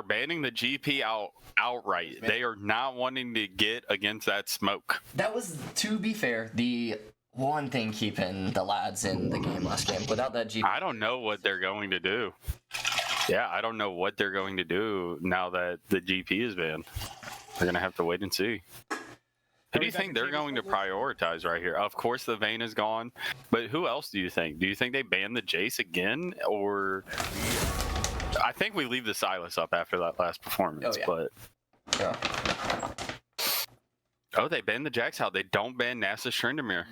banning the GP outright. They are not wanting to get against that smoke. That was, to be fair, the one thing keeping the lads in the game last game. Without that GP, I don't know what they're going to do. Yeah, I don't know what they're going to do now that the GP is banned. They're going to have to wait and see. Who do you think they're going to prioritize right here? Of course, the Vayne is gone, but who else do you think? Do you think they ban the Jace again, or I think we leave the Sylas up after that last performance? But they banned the Jax out. They don't ban Nasus Tryndamere.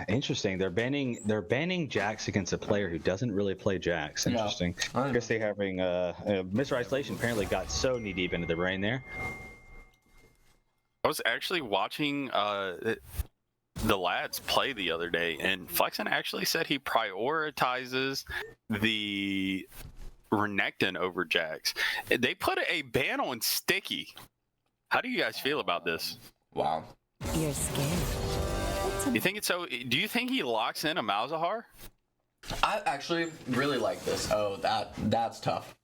Interesting. They're banning Jax against a player who doesn't really play Jax. Interesting. I guess they having Mr. Isolation apparently got so knee deep into the brain there. I was actually watching the lads play the other day, and Flexen actually said he prioritizes the Renekton over Jax. They put a ban on Sticky. How do you guys feel about this? Wow. You're scared. You think it's so? Do you think he locks in a Malzahar? I actually really like this. Oh, that's tough.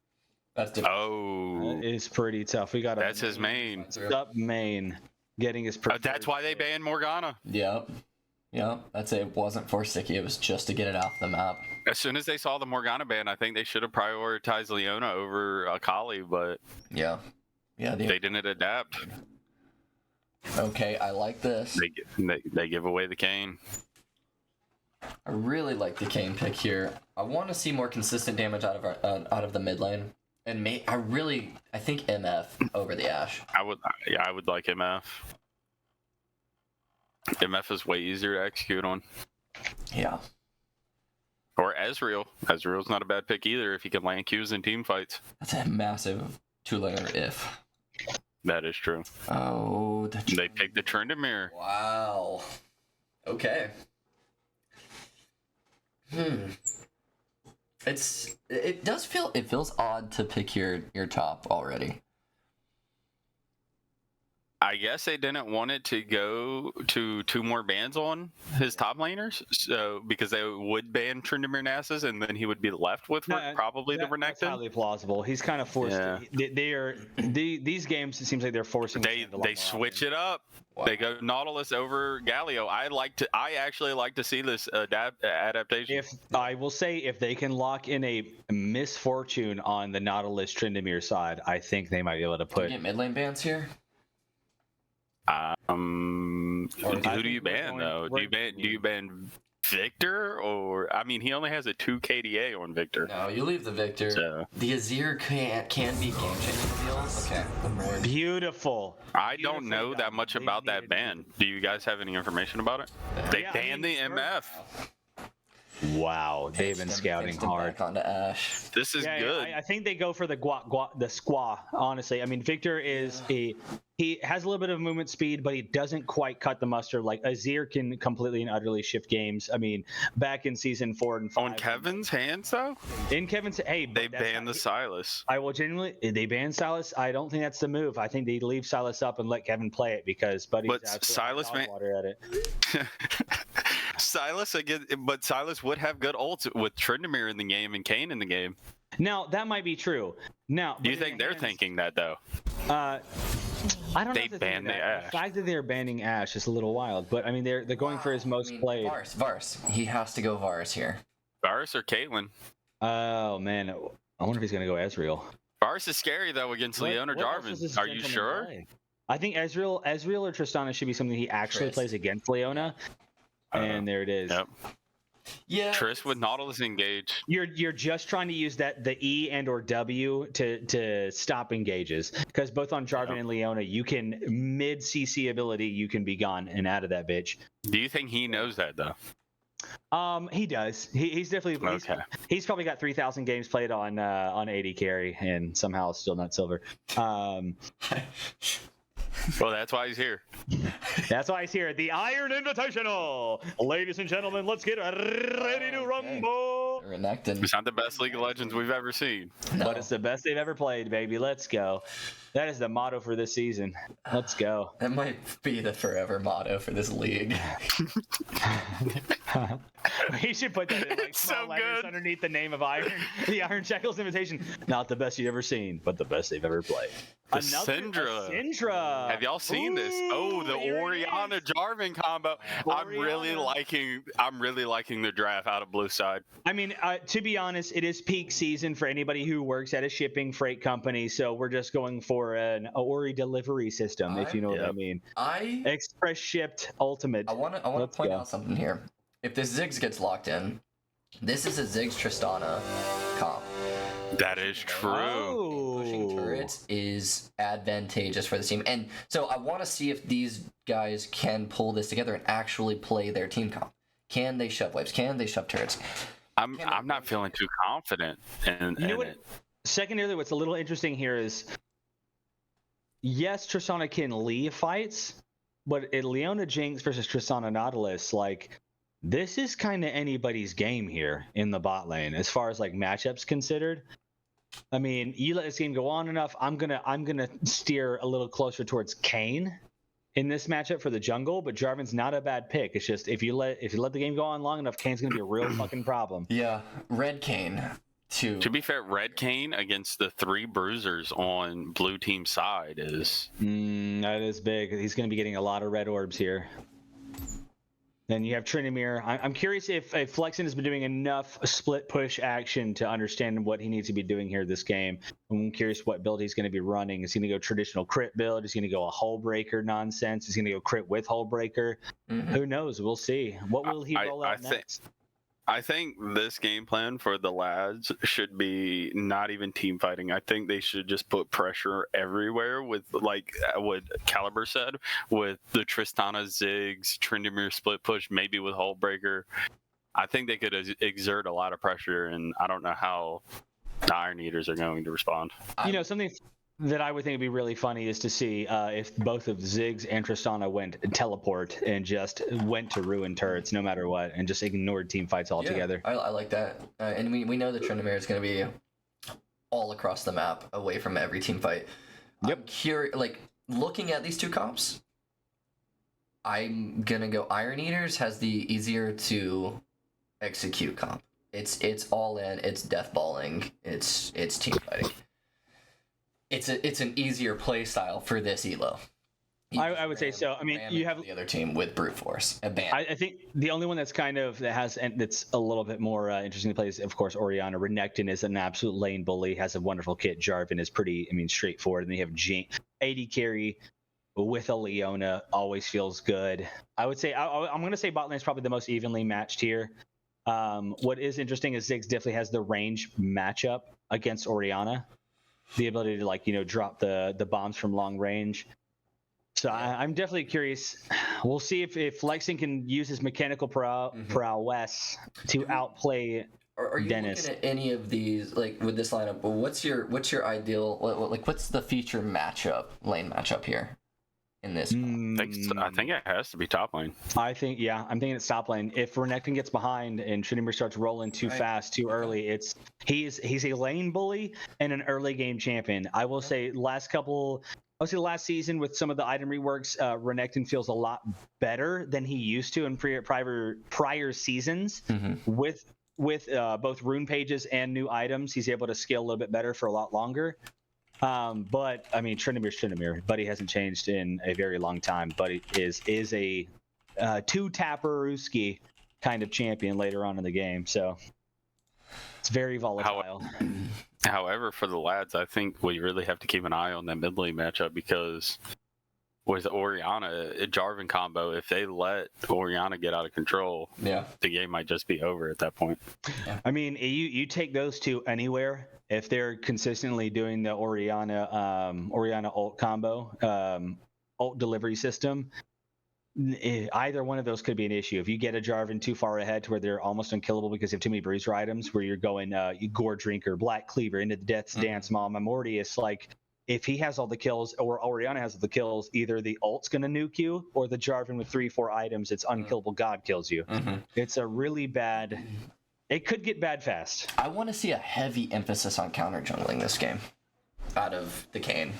That's difficult. Oh, that is pretty tough. We got that's his main. Up main. Getting his. That's why they banned Morgana. Yep. That's it. It wasn't for Sticky. It was just to get it off the map. As soon as they saw the Morgana ban, I think they should have prioritized Leona over Akali, but they didn't adapt. Okay, I like this. They give away the Kayn. I really like the Kayn pick here. I want to see more consistent damage out of the mid lane, and I think MF over the Ashe. I would like MF. MF is way easier to execute on. Yeah. Or Ezreal. Ezreal's not a bad pick either if he can land Qs in team fights. That's a massive two-letter if. That is true. Oh, they picked the Tryndamere. Wow. Okay. It feels odd to pick your top already. I guess they didn't want it to go to 2 more bans on his top laners, so because they would ban Tryndamere Nasus, and then he would be left with probably the Renekton. That's highly plausible. He's kind of forced. Yeah. These games. It seems like they're forcing. They switch it up. Wow. They go Nautilus over Galio. I actually like to see this adaptation. If they can lock in a misfortune on the Nautilus Tryndamere side, I think they might be able to put. Do you get mid lane bans here? Who do you ban though? Do you ban Victor, or I mean, he only has a 2 KDA on Victor. No, you leave the Victor. So. The Azir can be game changing deals. Okay. Beautiful. I don't know that much about that ban. Do you guys have any information about it? They banned the MF. Wow, they've been scouting hard. Back onto Ashe. This is good. I think they go for the squaw. Honestly, I mean, Victor is he has a little bit of movement speed, but he doesn't quite cut the mustard. Like Azir can completely and utterly shift games. I mean, back in season 4 and 5. On Kevin's hands, though. In Kevin's, they banned the Sylas. I will genuinely. They banned Sylas. I don't think that's the move. I think they leave Sylas up and let Kevin play it because Sylas water at it. Sylas again, but Sylas would have good ults with Tryndamere in the game and Kayn in the game. Now that might be true. Now, do you think they're thinking that though? I don't know. They banned the Ashe. The fact that they're banning Ashe is a little wild, but I mean they're going for his most played. Varus. He has to go Varus here. Varus or Caitlyn? Oh man, I wonder if he's gonna go Ezreal. Varus is scary though against Leona Jarvan. Are you sure? I think Ezreal or Tristana should be something he actually plays against Leona. And there it is. Yep. Yeah. Triss with Nautilus engage. You're just trying to use the E and or W to stop engages, because both on Jarvan and Leona, you can mid CC ability, you can be gone and out of that bitch. Do you think he knows that though? He does. He's definitely okay. He's probably got 3,000 games played on AD carry and somehow still not silver. Well, that's why he's here. That's why he's here at the Iron Invitational. Ladies and gentlemen, let's get ready to rumble. Renekton. It's not the best League of Legends we've ever seen. No. But it's the best they've ever played, baby. Let's go. That is the motto for this season. Let's go. That might be the forever motto for this league. He should put that in like It's small so letters good. underneath the name of Iron, the Iron Shackles Invitation. Not the best you've ever seen, but the best they've ever played. The A Syndra. Syndra. Have y'all seen this? Oh, the Here it Oriana is. Jarvan combo. I'm really liking the draft out of blue side. I mean, to be honest, it is peak season for anybody who works at a shipping freight company. So we're just going for an Ori delivery system, if you know what I Yep. mean. I Express shipped ultimate. want to Let's point go. out something here. If this Ziggs gets locked in, this is a Ziggs Tristana comp. That is true. Pushing turrets is advantageous for this team, and so I want to see if these guys can pull this together and actually play their team comp. Can they shove waves? Can they shove turrets? I'm not feeling too confident in You know what? it. Secondarily, what's a little interesting here is, yes, Tristana can leave fights, but at Leona Jinx versus Tristana Nautilus, like, this is kind of anybody's game here in the bot lane as far as like matchups considered. I mean, you let this game go on enough, I'm gonna steer a little closer towards Kayn in this matchup for the jungle, but Jarvan's not a bad pick. It's just if you let the game go on long enough, Kayn's gonna be a real fucking problem. Yeah, Red Kane to To be fair, Red Kane against the 3 bruisers on blue team side is That is big. He's going to be getting a lot of red orbs here. Then you have Tryndamere. I'm curious if Flexen has been doing enough split push action to understand what he needs to be doing here this game. I'm curious what build he's going to be running. Is he going to go traditional crit build? Is he going to go a hull breaker nonsense? Is he going to go crit with hull breaker? Mhm. Who knows? We'll see. What will he roll out think- next? I think this game plan for the lads should be not even team fighting. I think they should just put pressure everywhere with, like what Caliber said, with the Tristana, Ziggs, Tryndamere split push, maybe with Hullbreaker. I think they could exert a lot of pressure, and I don't know how the Iron Eaters are going to respond. You know, something that I would think would be really funny is to see if both of Ziggs and Tristana went teleport and just went to ruin turrets no matter what and just ignored team fights altogether. Yeah, I like that. And we know that Tryndamere is going to be all across the map, away from every team fight. Yep. I'm curious, like, looking at these two comps, I'm going to go Iron Eaters has the easier to execute comp. It's all in, it's death balling, it's team fighting. It's an easier play style for this elo. I would say so. I mean, you have the other team with brute force and ban. I think the only one that's that's a little bit more interesting to play is, of course, Oriana. Renekton is an absolute lane bully, has a wonderful kit. Jarvan is pretty, straightforward. And then you have AD carry with a Leona, always feels good. I would say I'm going to say bot lane is probably the most evenly matched here. What is interesting is Ziggs definitely has the range matchup against Oriana, the ability to drop the bombs from long range. So I'm definitely curious. We'll see if Flexen can use his mechanical prowess to outplay Are you Dennis. looking at any of these, like, with this lineup? What's your ideal, like, what's the feature lane matchup here in this? I think it has to be top lane. I'm thinking it's top lane. If Renekton gets behind and Tryndamere starts rolling too fast, too early, he's a lane bully and an early game champion. I will say last season with some of the item reworks, Renekton feels a lot better than he used to in prior seasons. With both rune pages and new items, he's able to scale a little bit better for a lot longer. But I mean, Tryndamere's Tryndamere. Buddy hasn't changed in a very long time. Buddy is a two-tapper-ooski kind of champion later on in the game. So it's very volatile. However, for the lads, I think we really have to keep an eye on that mid lane matchup, because with Oriana, a Jarvan combo, if they let Oriana get out of control, the game might just be over at that point. I mean, you take those two anywhere. If they're consistently doing the Oriana ult combo, ult delivery system, either one of those could be an issue. If you get a Jarvan too far ahead to where they're almost unkillable because you have too many bruiser items, where you're going Gore Drinker, Black Cleaver into the Death's Dance, Mama Mortius, like if he has all the kills or Orianna has all the kills, either the ult's going to nuke you or the Jarvan with 3-4 items, it's unkillable God kills you. It's a really bad. It could get bad fast. I want to see a heavy emphasis on counter jungling this game out of the Kayn.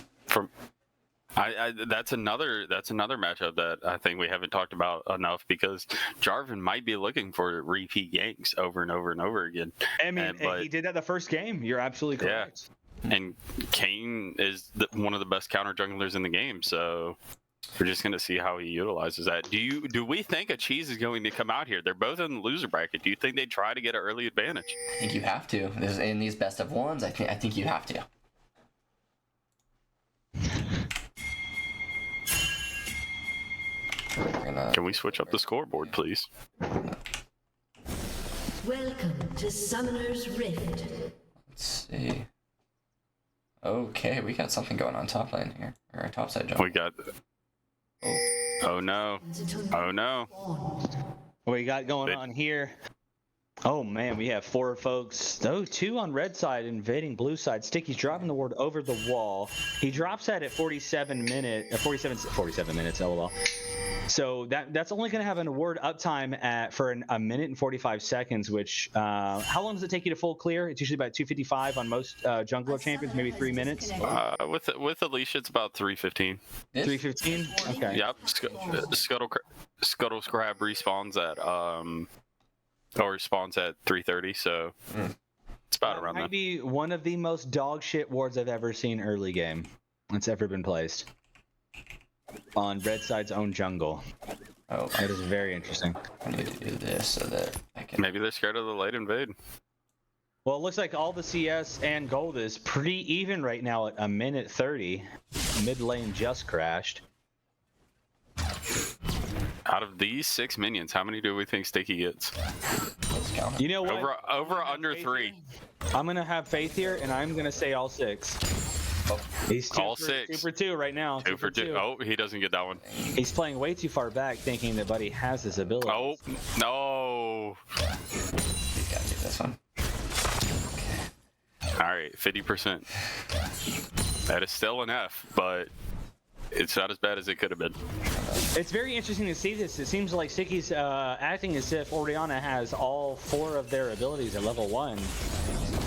That's another matchup that I think we haven't talked about enough, because Jarvan might be looking for repeat ganks over and over and over again. I mean, he did that the first game. You're absolutely correct. Yeah. And Kayn is one of the best counter junglers in the game, so we're just going to see how he utilizes that. Do we think a Cheese is going to come out here? They're both in the loser bracket. Do you think they try to get an early advantage? I think you have to. In these best of ones, I think you have to. Can we switch up the scoreboard, please? Welcome to Summoner's Rift. Let's see. Okay, we got something going on top lane here, or top side jungle. We got. Oh no! Oh no! What we got going on here? Oh man, we have 4 folks. 2 on red side invading blue side. Sticky's dropping the ward over the wall. He drops that at 47 minutes. LOL. So that's only going to have a ward uptime for a minute and 45 seconds. Which how long does it take you to full clear? It's usually about 2:55 on most jungler champions, maybe 3 minutes. With Alicia, it's about 3:15. 3:15. Okay. Yep. Scuttle Crab respawns spawns at 3:30. So it's about around that. Might be one of the most dog shit wards I've ever seen early game that's ever been placed on red side's own jungle. Oh, that is very interesting. I need to do this so that I can. Maybe they're scared of the late invade. Well, it looks like all the CS and gold is pretty even right now at a minute 30. Mid lane just crashed. Out of these 6 minions, how many do we think Sticky gets? Let's count it. You know what? Over under 3. I'm gonna have faith here, and I'm gonna say all 6. He's all 6. 2 for 2 right now. 2 for 2. Oh, he doesn't get that one. He's playing way too far back, thinking that Buddy has his ability. Oh no! You gotta do this one. All right, 50%. That is still an F, but it's not as bad as it could have been. It's very interesting to see this. It seems like Sticky's acting as if Orianna has all 4 of their abilities at level 1.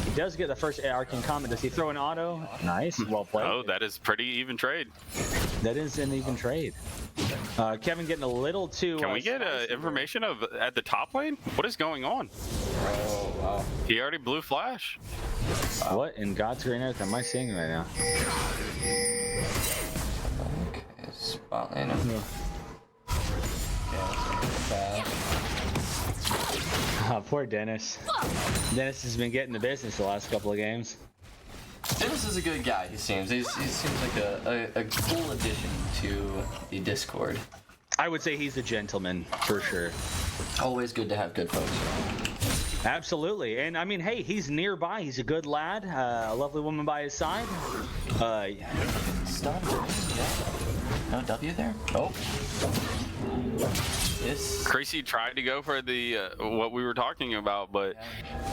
He does get the first arcane comment. Does he throw an auto? Nice, well played. Oh, that is pretty even trade. That is an even trade. Kevin getting a little too. Can we get information of at the top lane? What is going on? Oh wow. He already blew flash. What in God's green earth am I seeing right now? Okay, spot lane. Poor Dennis. Dennis has been getting the business the last couple of games. Dennis is a good guy. He seems like a cool addition to the Discord. I would say he's a gentleman for sure. Always good to have good folks. Absolutely, and I mean, hey, he's nearby. He's a good lad. A lovely woman by his side. Stunned. Yeah. No W there. Oh. This. Crazy tried to go for the what we were talking about, but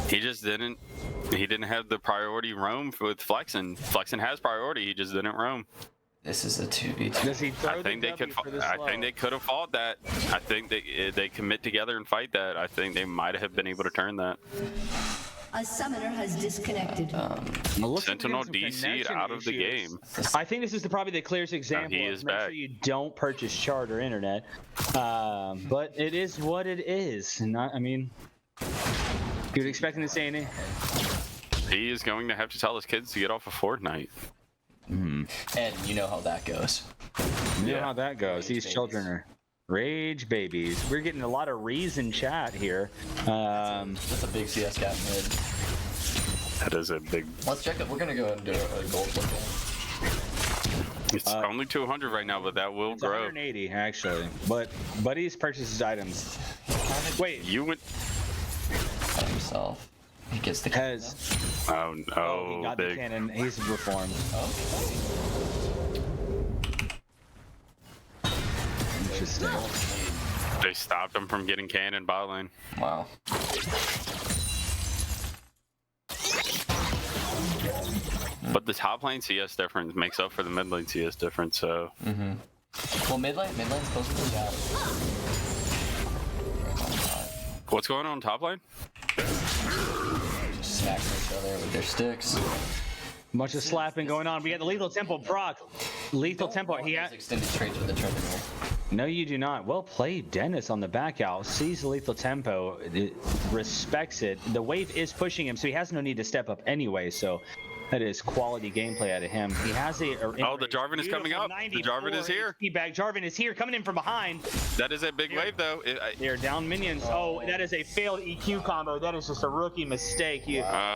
he just didn't. He didn't have the priority roam with Flexen. Flexen has priority. He just didn't roam. This is a 2v2. Does he throw I think the they could. W for the I slow? think they could have fought that. I think they commit together and fight that. I think they might have been able to turn that. A summoner has disconnected. Sentinel DC'd out of the game. I think this is probably the clearest example. he of is make back. sure you don't purchase chart or internet. But it is what it is. Not, I mean, you were expecting to say anything? He is going to have to tell his kids to get off of Fortnite. And you know how that goes. You know how that goes. These children are rage babies. We're getting a lot of reason chat here. That's a big CS gap mid. That is a big. Let's check it. We're gonna go ahead and do a gold look. It's only 200 right now, but that will It's grow. 180 actually. But Buddy's purchases items. Wait, You went. By himself. He gets the has Oh he no, got the big. cannon. He's reformed. Interesting. They stopped him from getting cannon bot lane. Wow. But the top lane CS difference makes up for the mid lane CS difference, so. Well, midlane's supposedly out. What's going on top lane? Just smacking each other with their sticks. Much of slapping going on. We got the lethal tempo proc. Lethal tempo. He has extended trades with the terminal. No, you do not. Well played, Dennis on the back out. Sees the lethal tempo, respects it. The wave is pushing him, so he has no need to step up anyway. So that is quality gameplay out of him. He has a. Oh, the Jarvan is coming up. The Jarvan is here. Jarvan is here, coming in from behind. That is a big wave, though. They're down minions. Oh, that is a failed EQ combo. That is just a rookie mistake.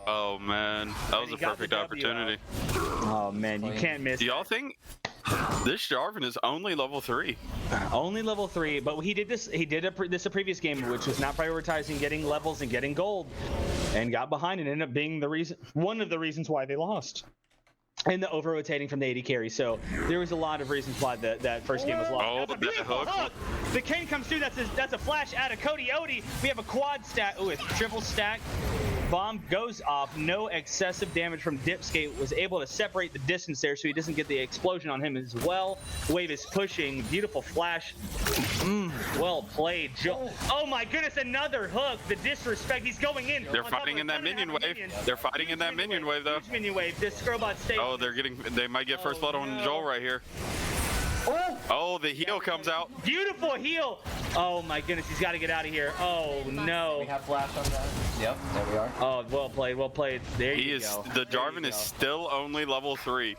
Oh man, that was a perfect opportunity. Oh man, you can't miss. Do y'all think this Jarvan is only level 3? Only level 3, but he did this. He did a previous game, which was not prioritizing getting levels and getting gold, and got behind and ended up being the reason, one of the reasons why they lost. And the over rotating from the AD carry. So there was a lot of reasons why that first game was lost. Oh, That's a beautiful hook. The Kane comes through. That's a flash out of Cody Odie. We have a quad stack. Ooh, it's triple stack. Bomb goes off. No excessive damage from Dipskate. Was able to separate the distance there, so he doesn't get the explosion on him as well. Wave is pushing. Beautiful flash. Well played, Joe. Oh my goodness, another hook. The disrespect. He's going in. They're fighting in that minion wave. They're fighting in that minion wave, though. Huge minion wave. This Scrobot stays. Oh, they might get first blood on Joel right here. Oh, the heal comes out. Beautiful heal. Oh my goodness, he's got to get out of here. Oh no. We have flash on that. Yep, there we are. Oh, well played, well played. There you go. The Jarvan is still only level 3.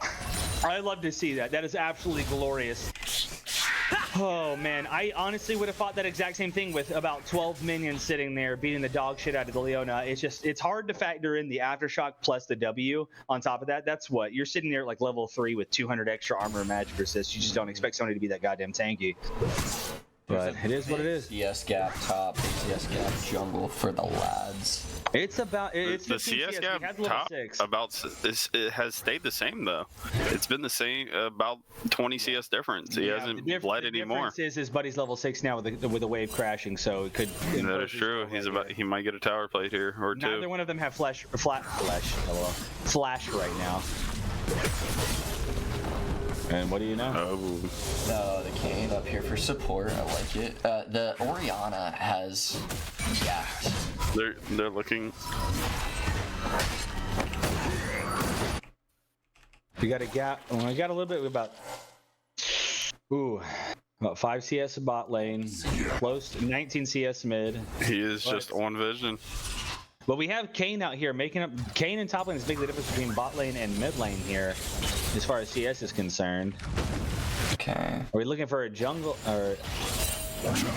I love to see that. That is absolutely glorious. Oh man, I honestly would have thought that exact same thing with about 12 minions sitting there beating the dog shit out of the Leona. It's hard to factor in the aftershock plus the W on top of that. That's what you're sitting there at like level 3 with 200 extra armor and magic resist. You just don't expect somebody to be that goddamn tanky. But it is what it is. CS gap top, CS gap jungle for the lads. It's The CS gap top it has stayed the same though. It's been the same, about 20 CS difference. He hasn't bled anymore. The difference is his buddy's level 6 now with the wave crashing, so it could. That is true. He might get a tower plate here or two. Neither one of them have flash right now. And what do you know? Oh. The Kane up here for support. I like it. The Orianna has yacked. They're looking. We got a gap. We got a little bit about 5 CS bot lane, close to 19 CS mid. He is just on vision. But we have Kane out here making up. Kane and top lane is big. The difference between bot lane and mid lane here, as far as CS is concerned. Okay. Are we looking for a jungle or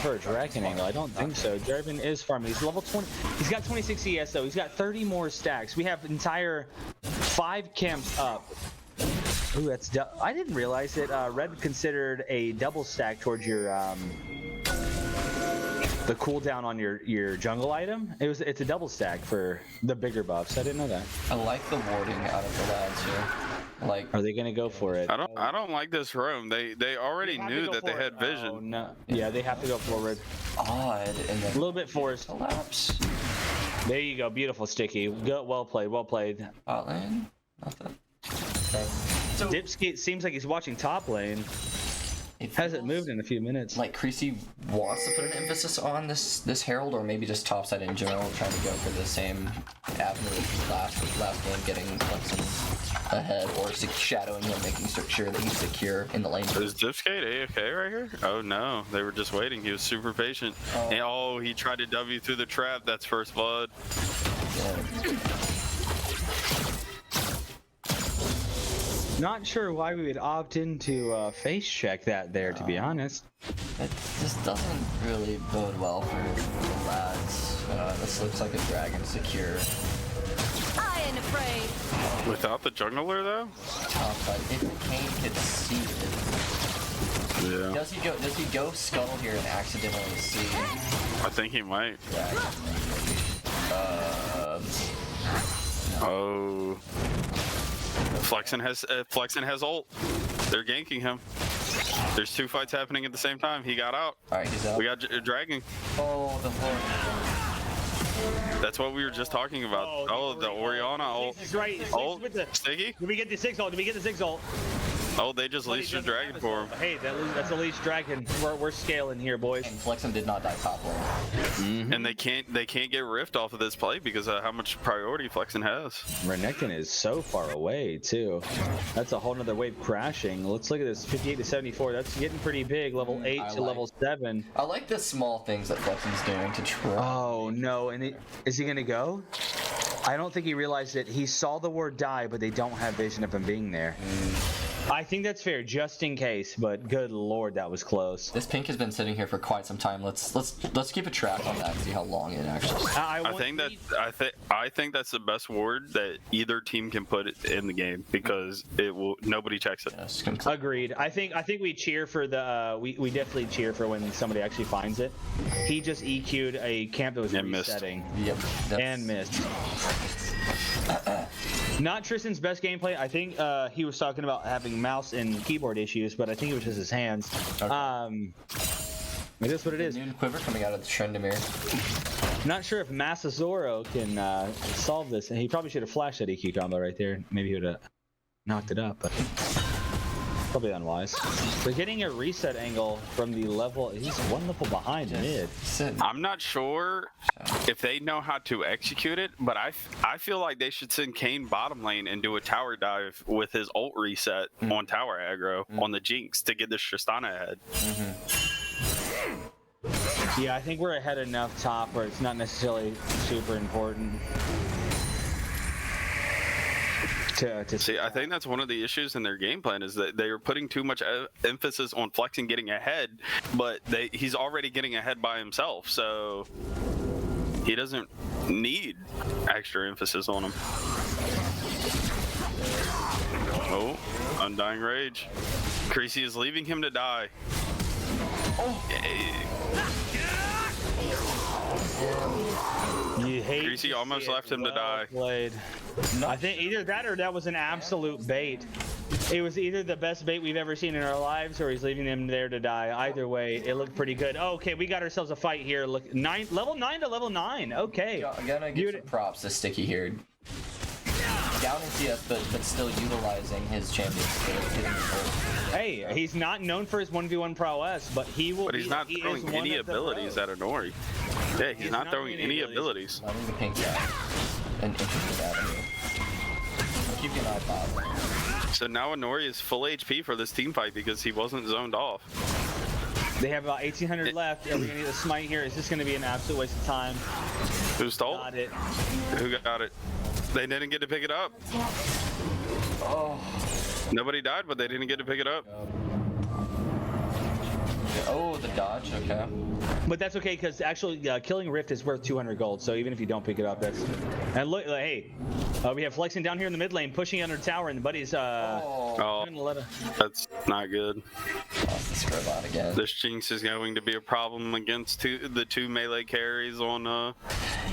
for a dragon angle? I don't think so. Jarvan is farming. He's level 20. He's got 26 CS though. He's got 30 more stacks. We have entire 5 camps up. Ooh, that's. I didn't realize that Red considered a double stack towards your the cooldown on your jungle item. It's a double stack for the bigger buffs. I didn't know that. I like the warding out of the lads here. Like, are they gonna go for it? I don't like this roam. They already knew that they had vision. Oh, no. Yeah, they have to go forward. Odd, and then A little bit forced. collapse. There you go. Beautiful sticky. Well played. Well played. Bot lane. Nothing. Okay. So Dipskate seems like he's watching top lane. Hasn't moved in a few minutes. Like Creasy wants to put an emphasis on this Herald, or maybe just topside in general, trying to go for the same avenue as last game, getting Flexen ahead, or shadowing him, making sure that he's secure in the lane. Is Dipskate AFK right here? Oh no, they were just waiting. He was super patient. And, he tried to W through the trap. That's first blood. Yeah. Not sure why we would opt into face check that there, to be honest. It just doesn't really bode well for the lads. This looks like a dragon secure. I ain't afraid. Without the jungler though? Topside, if Kane could see it. Yeah. Does he go scuttle here and accidentally see? I think he might. Yeah. Oh. Flexen has ult. They're ganking him. There's 2 fights happening at the same time. He got out. Alright, he's out. We got Dragon. Oh, the horn. That's what we were just talking about. Oh, the Orianna ult. Six is right. Six Ult? with the. Sticky? Did we get the 6 ult? Did we get the 6 ult? Oh, they just leashed the dragon for him. Hey, that's a leash dragon. We're scaling here, boys. And Flexen did not die top lane. And they can't get rift off of this play because of how much priority Flexen has. Renekton is so far away too. That's a whole nother wave crashing. Let's look at this 58 to 74. That's getting pretty big. Level 8 to level 7. I like the small things that Flexen's doing to try. Oh no! And is he gonna go? I don't think he realized it. He saw the word die, but they don't have vision of him being there. I think that's fair, just in case. But good lord, that was close. This pink has been sitting here for quite some time. Let's keep a track on that and see how long it actually. I think that's the best word that either team can put in the game because nobody checks it. Yes, Agreed. I think we cheer for the we definitely cheer for when somebody actually finds it. He just EQ'd a camp that was resetting. Yep. And missed. Not Tristan's best gameplay. I think he was talking about having mouse and keyboard issues, but I think it was just his hands. Okay. It is what it is. Noon quiver coming out of the Tryndamere. Not sure if Masazoro can solve this. He probably should have flashed that EQ combo right there. Maybe he would have knocked it up, but probably unwise. They're getting a reset angle from the level. He's one level behind mid. I'm not sure if they know how to execute it, but I feel like they should send Kane bottom lane and do a tower dive with his ult reset on tower aggro on the Jinx to get this Tristana ahead. Yeah, I think we're ahead enough top where it's not necessarily super important. To see, I think that's one of the issues in their game plan is that they are putting too much emphasis on flexing getting ahead, but he's already getting ahead by himself, so he doesn't need extra emphasis on him. Oh, Undying Rage. Creasy is leaving him to die. You hate Creasy almost left him to die. Played. I think either that or that was an absolute bait. It was either the best bait we've ever seen in our lives, or he's leaving them there to die. Either way, it looked pretty good. Oh, okay, we got ourselves a fight here. Look, level 9 to level 9. Okay. I'm gonna give some props to Sticky here. Down in CS, but still utilizing his champion skills. Hey, he's not known for his 1v1 prowess, but he will. But he's not throwing any abilities at Anori. Yeah, he's not throwing any abilities. Letting the pink guy an interesting avenue. Keep an eye pop. So now Anori is full HP for this team fight because he wasn't zoned off. They have about 1,800 left. Are we gonna need a smite here? Is this gonna be an absolute waste of time? Who stole? Got it. Who got it? They didn't get to pick it up. Oh. Nobody died, but they didn't get to pick it up. Oh, the dodge. Okay. But that's okay because actually killing Rift is worth 200 gold. So even if you don't pick it up, that's. And look, hey, we have Flexing down here in the mid lane, pushing under tower, and the buddy's that's not good. Lost the scrub out again. This Jinx is going to be a problem against the two melee carries on.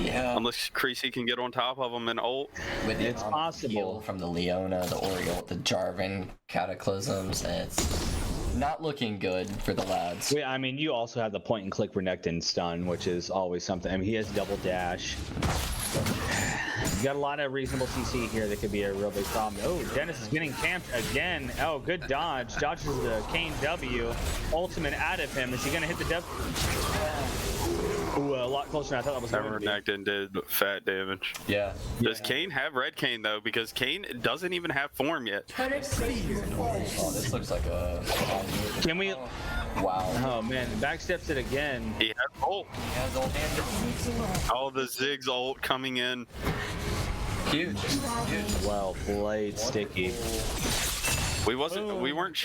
Yeah. Unless Creasy can get on top of them and ult. With it's possible from the Leona, the Oriole, the Jarvan Cataclysms, it's not looking good for the lads. I mean, you also have the point and click Renekton stun, which is always something. I mean, he has double dash. You got a lot of reasonable CC here that could be a real big problem. Oh, Dennis is getting camped again. Oh, good dodge. Dodges the Kane W. Ultimate out of him. Is he going to hit the W? Ooh, a lot closer than I thought that was going to be. Renekton did fat damage. Yeah. Does Kane have red Kane, though? Because Kane doesn't even have form yet. Oh, this looks like a... Can we... Wow. Oh, man. Backsteps it again. He has ult. He has ult and... All the Ziggs ult coming in. Huge. Well played, Sticky. We weren't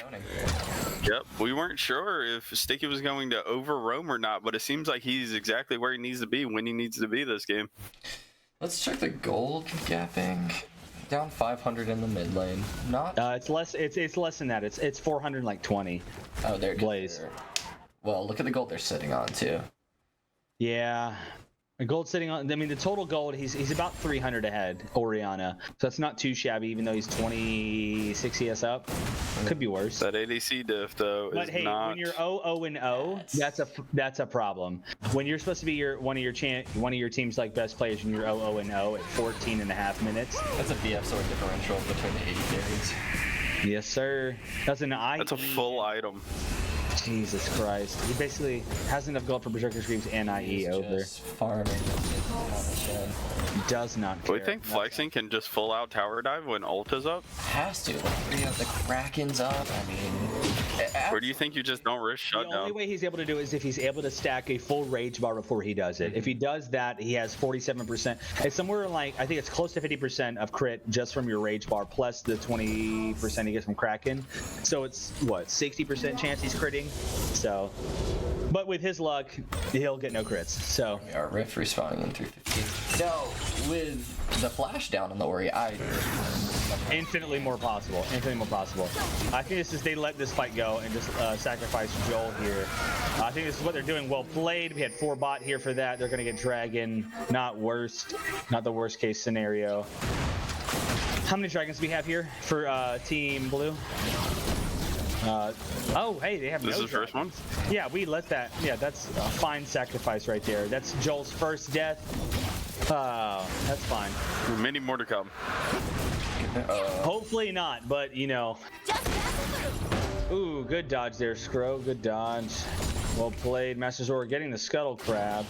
sure if Sticky was going to over roam or not, but it seems like he's exactly where he needs to be when he needs to be this game. Let's check the gold gapping. Down 500 in the mid lane. Not. It's less. It's less than that. It's 420. Oh, there. Blaze. Well, look at the gold they're sitting on too. Yeah. Gold sitting on. I mean, the total gold. He's about 300 ahead. Oriana. So that's not too shabby, even though he's 26 CS up. Could be worse. That ADC diff though But is hey, not. when you're 0-0, that's a problem. When you're supposed to be one of your team's like best players, and you're 0-0 at 14.5 minutes. That's a BF sword differential between the 80 carries. Yes, sir. That's an I. That's a full item. Jesus Christ. He basically has enough gold for Berserker Screams and IE over. Just farming on the shed. Does not Do care. we think flexing can just full out tower dive when ult is up? Has to. Like, you have the Kraken's up. I mean, Or do you think you just don't risk The only shutdown? way he's able to do it is if he's able to stack a full rage bar before he does it. If he does that, he has 47%. It's somewhere like, I think it's close to 50% of crit just from your rage bar, plus the 20% he gets from Kraken. So it's, what, 60% chance he's critting? So, but with his luck, he'll get no crits. So, our Rift respawning in 350. No, with the flash down on the Ori, infinitely more possible. Infinitely more possible. I think this is, they let this fight go and just sacrifice Joel here. I think this is what they're doing. Well played. We had 4 bot here for that. They're going to get Dragon. Not the worst case scenario. How many dragons do we have here for Team Blue? Oh, hey, they have This no is the first one? Yeah, we let that. Yeah, that's a fine sacrifice right there. That's Joel's first death. Oh, that's fine. Many more to come. Hopefully not, but you know. Just pass through. Ooh, good dodge there, Scro. Good dodge. Well played, Master Zora getting the Scuttle Crab.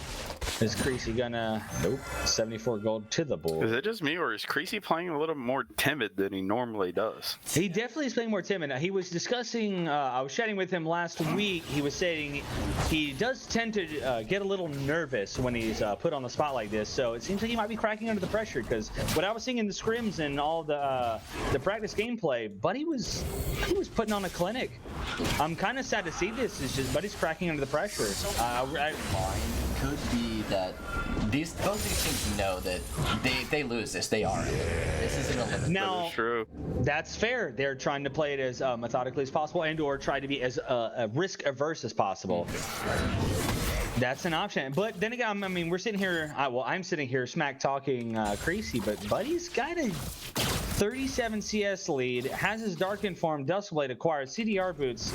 Is Creasy gonna... Nope. 74 gold to the bull. Is it just me, or is Creasy playing a little more timid than he normally does? He definitely is playing more timid. He was discussing, I was chatting with him last week. He was saying he does tend to get a little nervous when he's put on the spot like this. So it seems like he might be cracking under the pressure, because what I was seeing in the scrims and all the practice gameplay, Buddy was putting on a clinic. I'm kind of sad to see this. It's just Buddy's cracking under the pressure. could be that both these teams know that they lose this, they are. This isn't a limit. Now, That is true. that's fair. They're trying to play it as methodically as possible, and/or try to be as risk averse as possible. That's an option. But then again, I mean, we're sitting here. I'm sitting here smack talking Creasy, but Buddy's got a 37 CS lead, has his Darkened form, Duskblade acquired, CDR boots.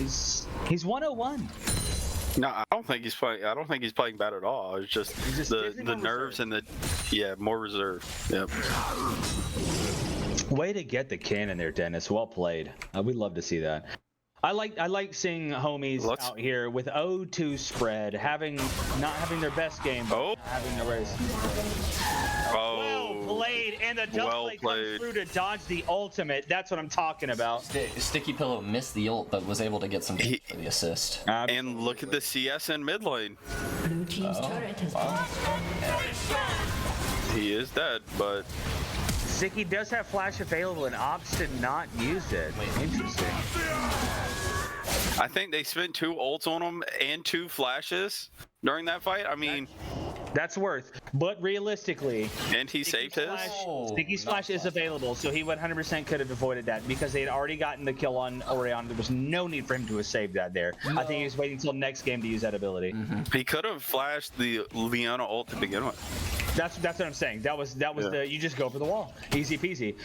He's 101. No, I don't think he's playing. I don't think he's playing bad at all. It's just the definitely more nerves and more reserved. Yep. Way to get the cannon there, Dennis. Well played. We'd love to see that. I like seeing homies out here with 0-2 spread, not having their best game, but having a race. Well played, and the Duskblade comes through to dodge the ultimate. That's what I'm talking about. Sticky Pillow missed the ult, but was able to get some for the assist. And look at the CS in mid lane. Blue team's turret has been He is dead, but Sticky does have flash available and opts to not use it. Interesting. I think they spent 2 ults on him and 2 flashes during that fight. I mean, that's worth. But realistically, and he saved his. Sticky's flash is available, so he 100% could have avoided that because they had already gotten the kill on Orion. There was no need for him to have saved that there. I think he was waiting until next game to use that ability. He could have flashed the Leona ult to begin with. That's what I'm saying. That was you just go for the wall, easy peasy.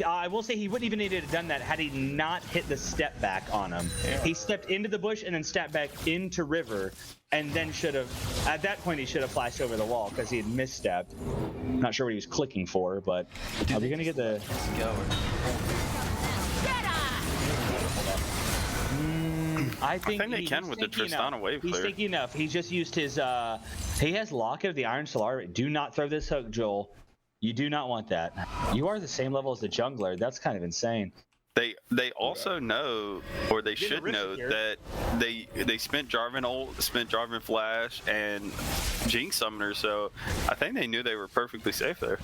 I will say he wouldn't even need to have done that had he not hit the step back on him. Yeah. He stepped into the bush and then stepped back into river, and then should have. At that point, he should have flashed over the wall because he had misstepped. Not sure what he was clicking for, but are we gonna get the? I think they can with the Tristana wave clear. He's stinky enough. He just used his. He has Locket of the Iron Solar. Do not throw this hook, Joel. You do not want that. You are the same level as the jungler. That's kind of insane. They also know, or they should know, that they spent Jarvan ult, spent Jarvan flash, and Jinx summoner. So I think they knew they were perfectly safe there.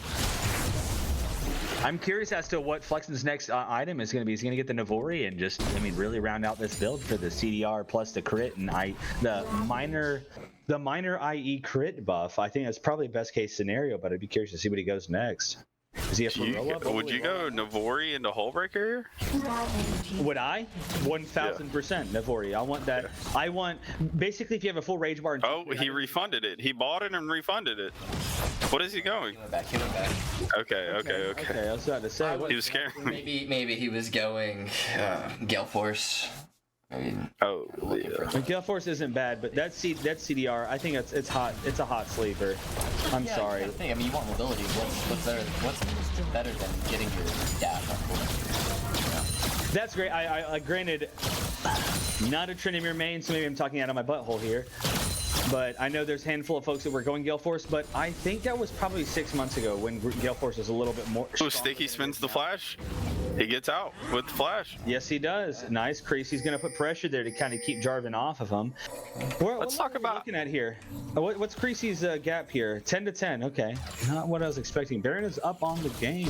I'm curious as to what Flexen's next item is going to be. He's going to get the Navori and just, really round out this build for the CDR plus the crit and the minor IE crit buff. I think that's probably best case scenario, but I'd be curious to see what he goes next. Is he a Ferroa? Would you go Navori into Hullbreaker here? Would I? 1000% Navori. I want that. I want basically if you have a full rage bar. And Oh, he refunded it. He bought it and refunded it. What is he going? He went back. He went back. Okay. Okay, I was about to say. He was scaring me. Maybe he was going Gale Force. I mean, Oh, yeah. Gale Force isn't bad, but that CDR, I think it's hot. It's a hot sleeper. I'm yeah, sorry. I mean, you want mobility. What's better than getting your dash on cooldown? That's great. I granted, not a Tryndamere main, so maybe I'm talking out of my butthole here. But I know there's a handful of folks that were going Gale Force, but I think that was probably 6 months ago when Gale Force was a little bit more. Oh, Sticky spins the flash. He gets out with the flash. Yes, he does. Nice. Creasy's going to put pressure there to kind of keep Jarvan off of him. Let's talk about looking at here. What's Creasy's gap here? 10 to 10. Okay. Not what I was expecting. Baron is up on the game.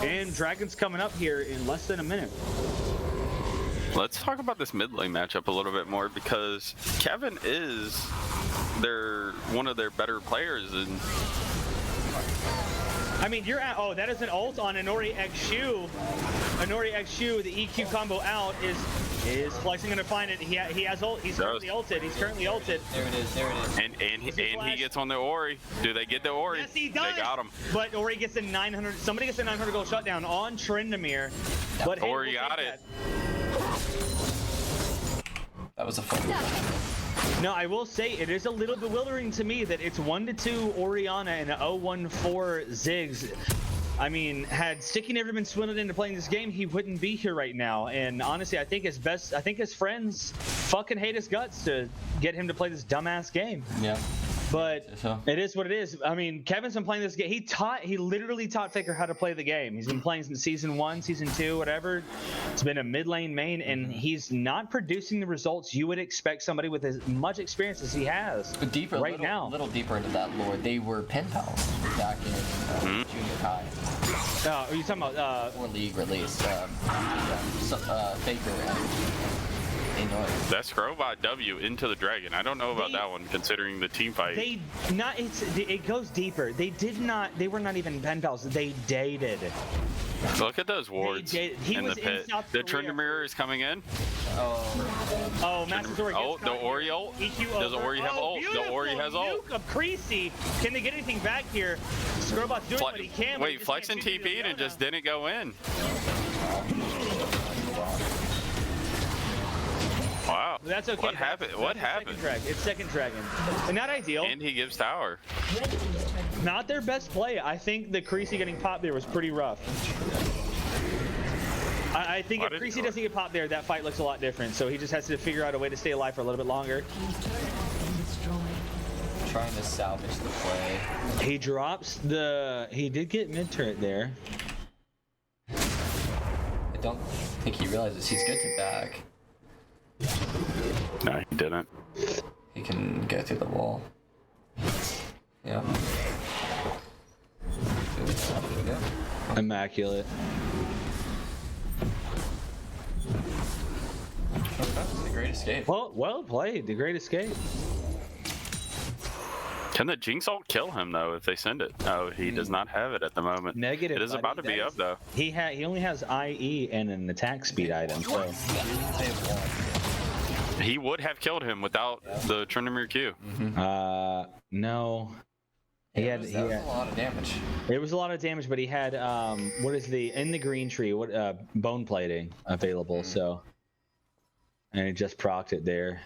And Dragon's coming up here in less than a minute. Let's talk about this mid lane matchup a little bit more because Kevin is one of their better players, and I mean, you're at. Oh, that is an ult on Inori X Shu. Inori X Shu, the EQ combo out is Flexing gonna find it. He has ult. He's currently ulted. He's currently ulted. There it is. And he gets on the Ori. Do they get the Ori? Yes, he does. They got him. But Ori gets a 900. Somebody gets a 900 goal shutdown on Tryndamere. But hey, Ori we'll got take it. That was a fun. No, I will say it is a little bewildering to me that it's 1-2 Orianna and 0-1-4 Ziggs. I mean, had Sticky never been swindled into playing this game, he wouldn't be here right now. And honestly, I think his friends fucking hate his guts to get him to play this dumbass game. Yeah. But it is what it is. I mean, Kevin's been playing this game. He literally taught Faker how to play the game. He's been playing since season 1, season 2, whatever. It's been a mid lane main, and he's not producing the results you would expect somebody with as much experience as he has now. A little deeper into that lore, they were pen pals back in junior high. Are you talking about or league release? Faker and Inoue. That's Crowbot W into the Dragon. I don't know about that one, considering the team fight. It goes deeper. They were not even pen pals. They dated. Look at those wards He in was the pit. in South The Korea. Tryndamere is coming in. Oh, Master Sword. Oh, the Ori ult. Does Ori have ult? The Ori has ult. Nuke of Creasy. Can they get anything back here? Scrubot's doing what he can. but he Wait, just Flex and can't shoot TP'd and just didn't go in. Wow. That's okay. What happened? What happened? It's second dragon. And not ideal. And he gives tower. Not their best play. I think the Creasy getting popped there was pretty rough. I think if Creasy doesn't get popped there, that fight looks a lot different. So he just has to figure out a way to stay alive for a little bit longer. Trying to salvage the play. He drops the. He did get mid turret there. I don't think he realizes he's good to back. No, he didn't. He can go through the wall. Yeah. There we go. Immaculate. That's the great escape. Well played. The great escape. Can the Jinx ult kill him though if they send it? No, he does not have it at the moment. Negative. It is about to be up though. He only has IE and an attack speed item. So. He would have killed him without the Tryndamere Q. No. That was a lot of damage. It was a lot of damage, but he had what is in the green tree? Bone plating available? So, and it just procced it there.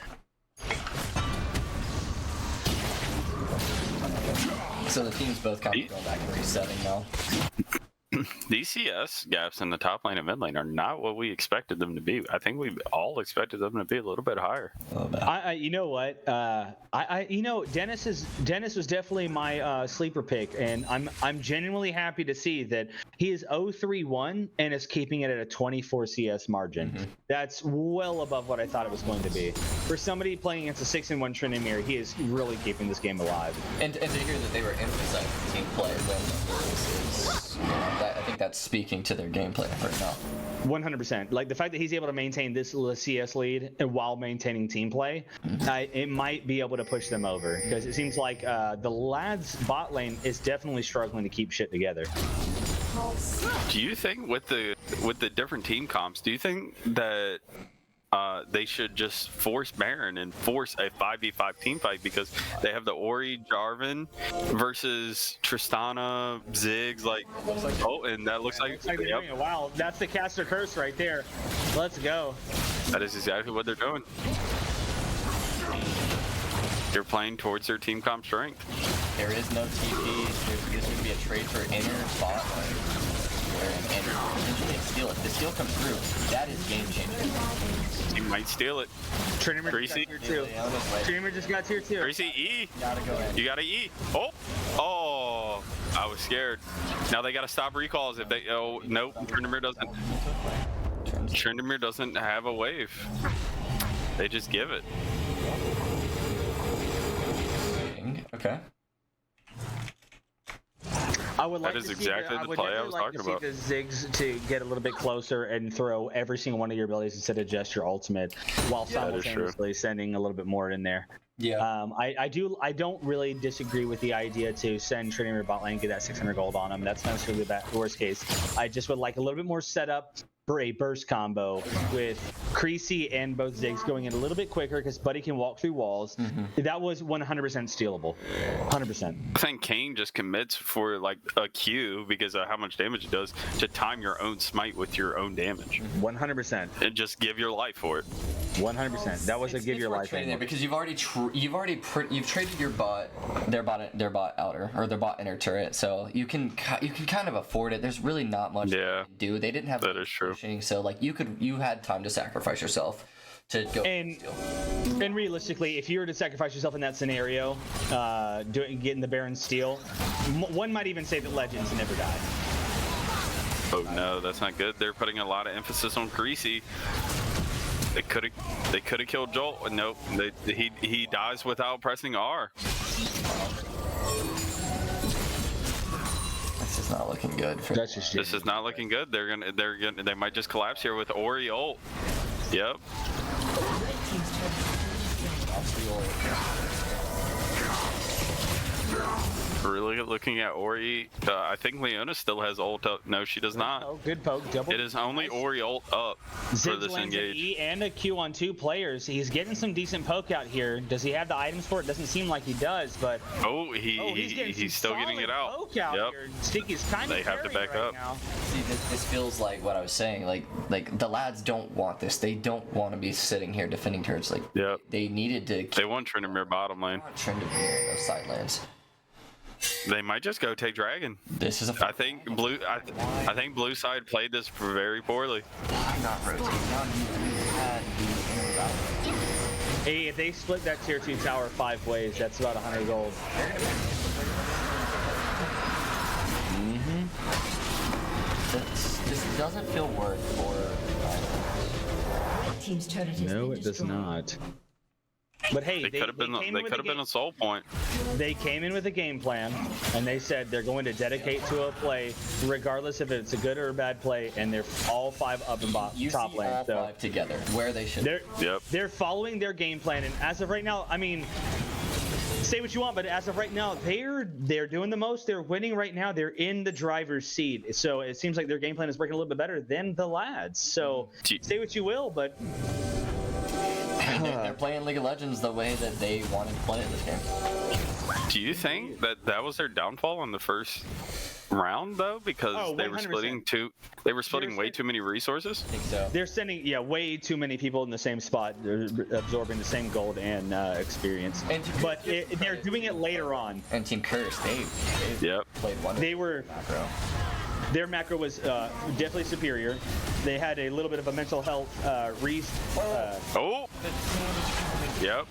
So the team's both kind of going back and resetting now. These CS gaps in the top lane and mid lane are not what we expected them to be. I think we all expected them to be a little bit higher. You know what? Dennis was definitely my sleeper pick, and I'm genuinely happy to see that he is 0-3-1 and is keeping it at a 24 CS margin. That's well above what I thought it was going to be. For somebody playing against a 6-1 Tryndamere, he is really keeping this game alive. And to hear that they were emphasizing team play I think that's speaking to their gameplay right now. 100%. Like the fact that he's able to maintain this CS lead while maintaining team play, it might be able to push them over, because it seems like the lads bot lane is definitely struggling to keep shit together. Do you think with the different team comps, do you think that they should just force Baron and force a 5v5 team fight, because they have the Ori Jarvan versus Tristana, Ziggs, and that looks like they're doing it. Wow, that's the caster curse right there. Let's go. That is exactly what they're doing. They're playing towards their team comp strength. There is no TP. There's going to be a trade for inner spot. And potentially steal it. If the steal comes through, that is game changing. He might steal it. Trinity Greasy. Trinity just got tier 2. Greasy, E. Gotta go in. You gotta E. Oh, I was scared. Now they gotta stop recalls if they. Oh, nope. Tryndamere doesn't. Tryndamere doesn't have a wave. They just give it. Okay. I would like That is to see exactly the play I was talking about. the Ziggs to get a little bit closer and throw every single one of your abilities instead of just your ultimate, while simultaneously sending a little bit more in there. Yeah. I don't really disagree with the idea to send Trinity bot lane, get that 600 gold on him. That's not necessarily the worst case. I just would like a little bit more setup for a burst combo with Creasy and both Ziggs going in a little bit quicker, because Buddy can walk through walls. That was 100% stealable. 100%. I think Kane just commits for like a Q because of how much damage it does to time your own smite with your own damage 100%. and just give your life for it. 100%. That was a give your life trading there thing. because you've traded your bot, their bot outer or their bot inner turret, so you can kind of afford it. There's really not much they can do. They didn't have that is true. So like you had time to sacrifice yourself to go and realistically, if you were to sacrifice yourself in that scenario, getting the Baron steal, one might even say that Legends never die. Oh no, that's not good. They're putting a lot of emphasis on Greasy. They could have killed Jolt. Nope. He dies without pressing R. This is not looking good for This is not looking good. They might just collapse here with Ori ult. Yep. Really looking at Ori, I think Leona still has ult up. No, she does not. Oh, good poke. Double. It is only Ori ult up for Ziggs this lands an engage. E and a Q on 2 players. He's getting some decent poke out here. Does he have the items for it? Doesn't seem like he does, but he's still getting it out. Poke out Yep. here. Sticky's kind They of have to back right up. now. See, this feels like what I was saying. Like the lads don't want this. They don't want to be sitting here defending turrets. Like Yep. they needed to They want Tryndamere bottom lane. trend to be in those side lanes. They might just go take Dragon. This is a I think blue side played this very poorly. not rotating down. You had the inner battle. Hey, if they split that tier 2 tower 5 ways, that's about 100 gold. This doesn't feel worth for. Team's turret has No, been it does destroyed. not. But hey, They could have been. came They in with could have been a soul point. They came in with a game plan, and they said they're going to dedicate to a play, regardless if it's a good or a bad play, and they're all 5 up and You top see lane. all So 5 together where they should. Yep. they're following their game plan, and as of right now, I mean, say what you want, but as of right now, they're doing the most. They're winning right now. They're in the driver's seat. So it seems like their game plan is working a little bit better than the lads. So say what you will, but They're playing League of Legends the way that they wanted to play it this game. Do you think that was their downfall in the first round though? Because they were 100%. splitting They were splitting way too many resources. I think so. they're sending way too many people in the same spot. They're absorbing the same gold and experience. But they're doing it later on. And Team Curse, they Yep. played wonderful. They were. macro. Their macro was definitely superior. They had a little bit of a mental health Oh. Yep.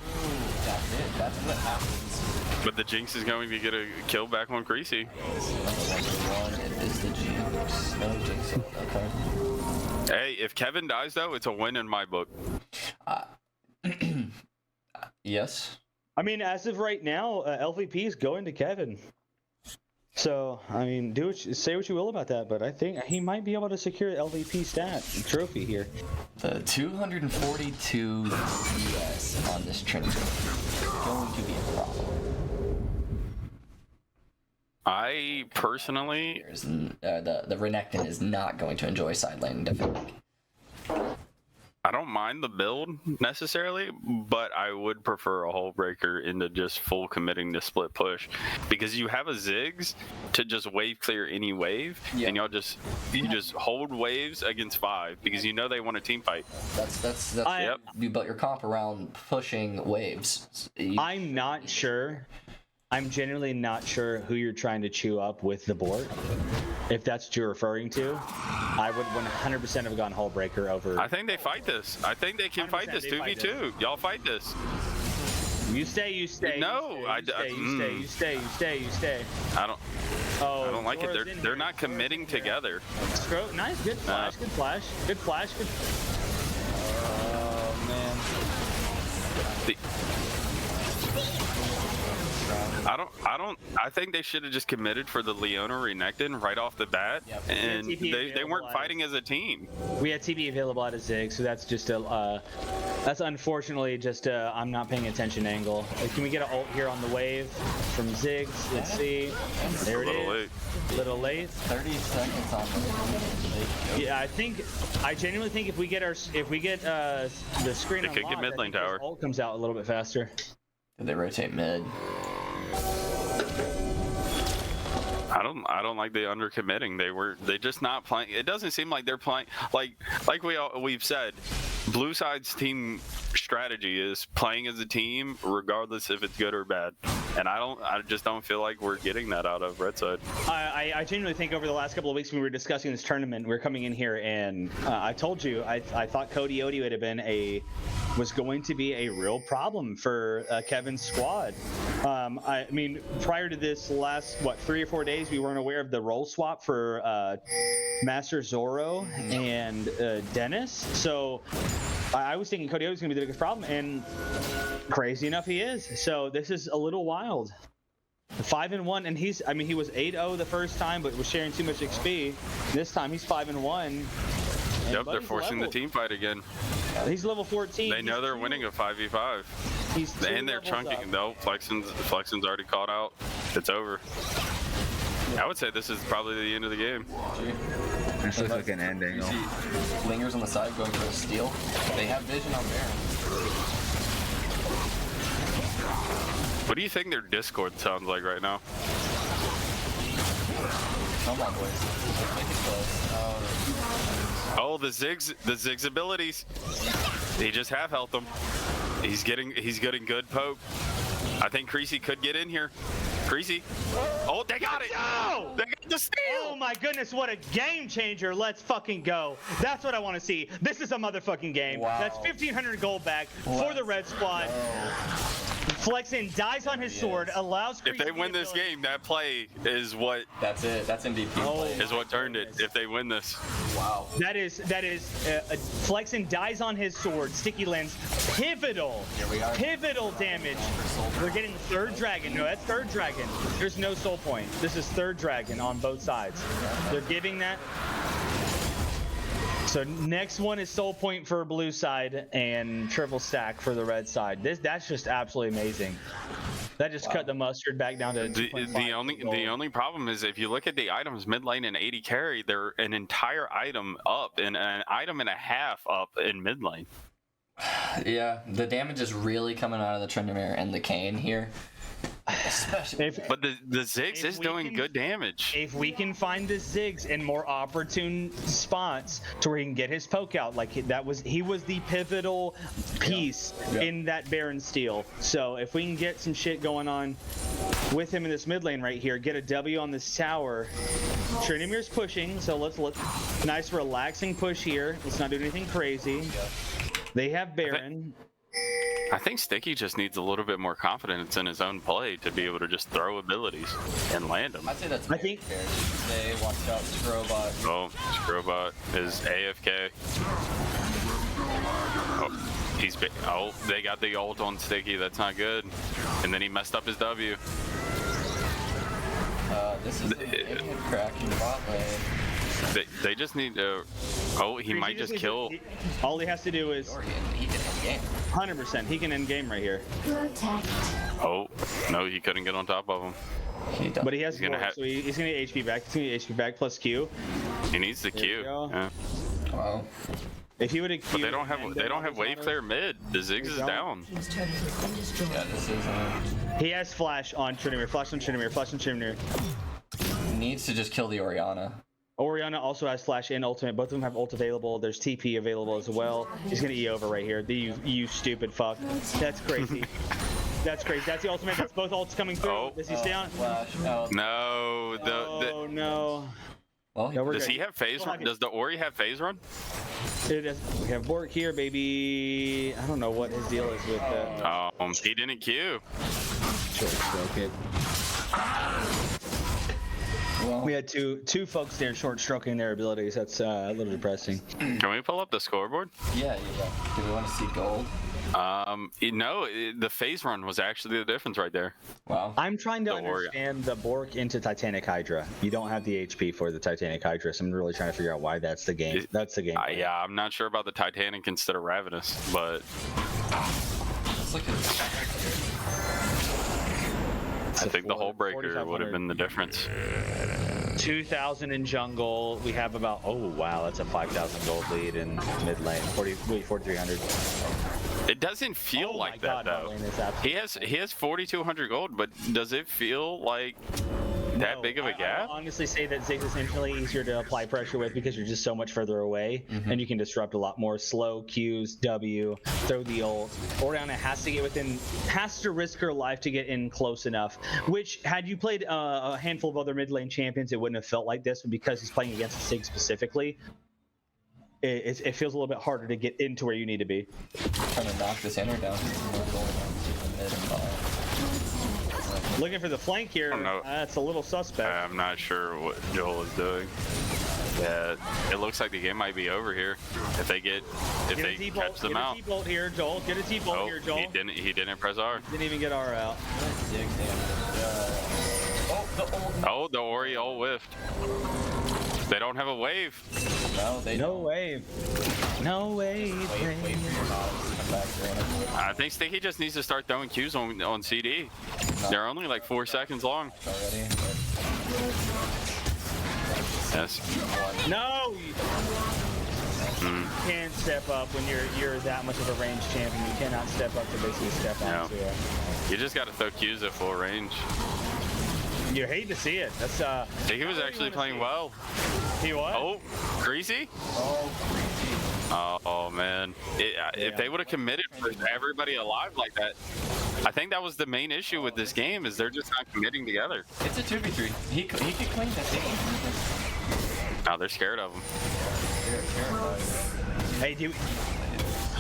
That's it. That's what happens. But the Jinx is going to get a kill back on Creasy. One is the Jinx. No Jinx. Okay. Hey, if Kevin dies though, it's a win in my book. Yes. I mean, as of right now, LVP is going to Kevin. So, I mean, say what you will about that, but I think he might be able to secure LVP trophy here. The 242 US on this Trinity is going to be a problem. I personally, The Renekton is not going to enjoy side lane defending. I don't mind the build necessarily, but I would prefer a Hull Breaker into just full committing to split push, because you have a Ziggs to just wave clear any wave, and you just hold waves against 5 because you know they want a team fight. That's Yep. you built your comp around pushing waves. I'm not sure. I'm genuinely not sure who you're trying to chew up with the board. If that's what you're referring to, I would 100% have gone Hull Breaker over. I think they fight this. I think they can fight this 2v2. Y'all fight this. You stay. No, you stay. I don't. Oh, I don't like Zora's it. in They're here. not committing together. Nice, good flash. Oh man. I think they should have just committed for the Leona Renekton right off the bat, and they weren't fighting as a team. We had TB available at a Zig, so that's just that's unfortunately just I'm not paying attention angle. Can we get an ult here on the wave from Ziggs? Let's see. There it is. A little late. 30 seconds on the Yeah, I genuinely think if we get the screen They could get unlocked, mid I lane think this tower. ult comes out a little bit faster. They rotate mid. I don't like the under committing. They just not playing. It doesn't seem like they're playing like we've said. Blue side's team strategy is playing as a team regardless if it's good or bad. And I just don't feel like we're getting that out of red side. I genuinely think over the last couple of weeks when we were discussing this tournament, we were coming in here and I told you I thought Cody Odie would have been was going to be a real problem for Kevin's squad. I mean, prior to this last 3 or 4 days, we weren't aware of the role swap for Master Zoro and Dennis. So I was thinking Cody Odie was going to be the biggest problem, and crazy enough, he is. So this is a little wild. 5-1, and he was 8-0 the first time, but was sharing too much XP. This time he's 5-1. Yep, they're forcing the team fight again. He's level 14. They know they're winning a 5v5. And they're chunking. No, Flexen's already caught out. It's over. I would say this is probably the end of the game. This looks like an end angle. Lingers on the side going for a steal. They have vision on Baron. What do you think their Discord sounds like right now? Come on, boys. Let's make it close. Oh, the Ziggs abilities. He just half health them. He's getting good poke. I think Creasy could get in here. Creasy. Oh, they got it. No! They got the steal. Oh my goodness, what a game changer. Let's fucking go. That's what I want to see. This is a motherfucking game. Wow. That's 1,500 gold back for the red squad. Flexen dies on his sword, allows If they win this game, that play is what That's it. That's MVP. Oh. is what turned it. If they win this, Wow. That is Flexen dies on his sword. Sticky lands pivotal damage. We're getting the third dragon. No, that's third dragon. There's no soul point. This is third dragon on both sides. They're giving that. So next one is soul point for blue side and triple stack for the red side. That's just absolutely amazing. That just cut the mustard back down to the only problem is if you look at the items mid lane and 80 carry, they're an entire item up and an item and a half up in mid lane. Yeah, the damage is really coming out of the Tryndamere and the Kayn here. Especially. But the Ziggs is doing good damage. If we can find the Ziggs in more opportune spots to where he can get his poke out, like he was the pivotal piece in that Baron steal. So if we can get some shit going on with him in this mid lane right here, get a W on this tower. Tryndamere's pushing, so let's nice relaxing push here. Let's not do anything crazy. They have Baron. I think Sticky just needs a little bit more confidence in his own play to be able to just throw abilities and land them. I'd say that's very fair. They watched out Scrobot. Oh, Scrobot is AFK. Oh, they got the ult on Sticky. That's not good. And then he messed up his W. This is an idiot cracking bot lane. They just need to. Oh, he might just kill. All he has to do is He can end game. 100%. He can end game right here. Protect. Oh, no, he couldn't get on top of him. He does. But he has He's gonna Bork, have- so he's gonna get HP back. He's gonna get HP back plus Q. He needs the There Q. we go. Yeah. Wow. If he would have But they don't have wave clear mid. The Ziggs is don't. down. Team's turret has been destroyed. Yeah, this is. He has flash on Tryndamere. Flash on Tryndamere. Flash on Tryndamere. Needs to just kill the Orianna. Orianna also has flash and ultimate. Both of them have ult available. There's TP available as well. He's gonna E over right here. You stupid fuck. That's crazy. That's crazy. That's the ultimate. That's both ults coming through. Oh. Does he stay on? Flash. Oh. No, Oh no. Well, No, we're does good. he have phase Still run? have it. Does the Ori have phase run? It is, we have Bork here, baby. I don't know what his deal is with that. He didn't queue. Short stroke it. well, We had two folks there short stroking their abilities. That's a little depressing. Can we pull up the scoreboard? yeah. Do we want to see gold? The phase run was actually the difference right there. Wow. I'm trying to Don't worry. understand the Bork into Titanic Hydra. You don't have the HP for the Titanic Hydra, so I'm really trying to figure out why that's the game. That's the game. Yeah, I'm not sure about the Titanic instead of Ravenous, but Let's look at. I think the whole breaker 4,500. would have been the difference. 2,000 in jungle. We have about, oh wow, that's a 5,000 gold lead in mid lane. 4,300. It doesn't feel Oh like my that God, though. that lane is absolutely He has 4,200 gold, but does it feel like that No, big of a I gap? honestly say that Ziggs is infinitely easier to apply pressure with because you're just so much further away and you can disrupt a lot more. Slow Qs, W, throw the ult. Orianna has to risk her life to get in close enough. Which, had you played a handful of other mid lane champions, it wouldn't have felt like this. But because he's playing against Ziggs specifically, it feels a little bit harder to get into where you need to be. Trying to knock this inner down. Looking for the flank here. don't know. That's a little suspect. I'm not sure what Joel is doing. Yeah, it looks like the game might be over here if they Get a catch T-bolt. them Get a out. T-bolt here, Joel. Get a T-bolt Oh, here, Joel. he didn't press R. Didn't even get R out. Oh, the Ori ult whiffed. They don't have a wave. No, they No don't. wave. No wave. Wait for your bottles to come back here. I think Sticky just needs to start throwing Qs on CD. They're only like 4 seconds long. Already. Yes. No. You can't step up when you're that much of a ranged champion. You cannot step up to basically step No. onto it. You just got to throw Qs at full range. You hate to see it. That's Sticky was actually playing well. he what? Oh, Greasy? Oh man. If they would have committed for everybody alive like that, I think that was the main issue with this game is they're just not committing together. It's a 2v3. He could claim that game. Now they're scared of him. Hey, dude.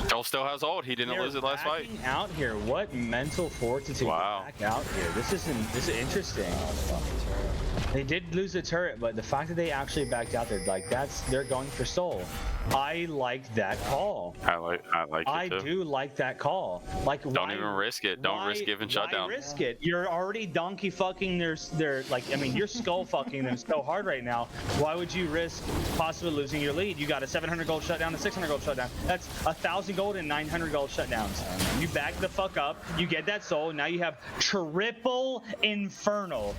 Joel still has ult. He didn't lose it last fight. Out here. What mental fortitude? Wow. Back out here. This is interesting. They did lose the turret, but the fact that they actually backed out there, like they're going for soul. I like that call. I like I it too. do like that call. Like, Don't even risk it. Don't risk giving shutdown. Why risk it? You're already donkey fucking their like. I mean, you're skull fucking them so hard right now. Why would you risk possibly losing your lead? You got a 700 gold shutdown, a 600 gold shutdown. That's 1,000 gold and 900 gold shutdowns. You back the fuck up. You get that soul. Now you have triple infernal.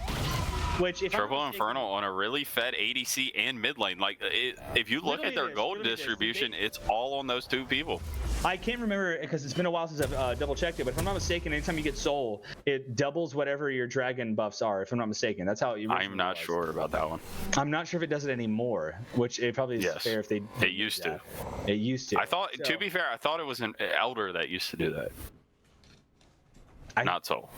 Which if I'm Triple not mistaken- Infernal on a really fed ADC and mid lane. Like, if you look Literally at their it is, gold literally it is. distribution, it's all on those two people. I can't remember because it's been a while since I've double checked it, but if I'm not mistaken, anytime you get soul, it doubles whatever your dragon buffs are. If I'm not mistaken, that's how it originally I'm not was. sure about that one. I'm not sure if it does it anymore, which it probably is Yes. fair if they. It used to. It used to. I thought, So, to be fair, I thought it was an Elder that used to do that. Not Soul.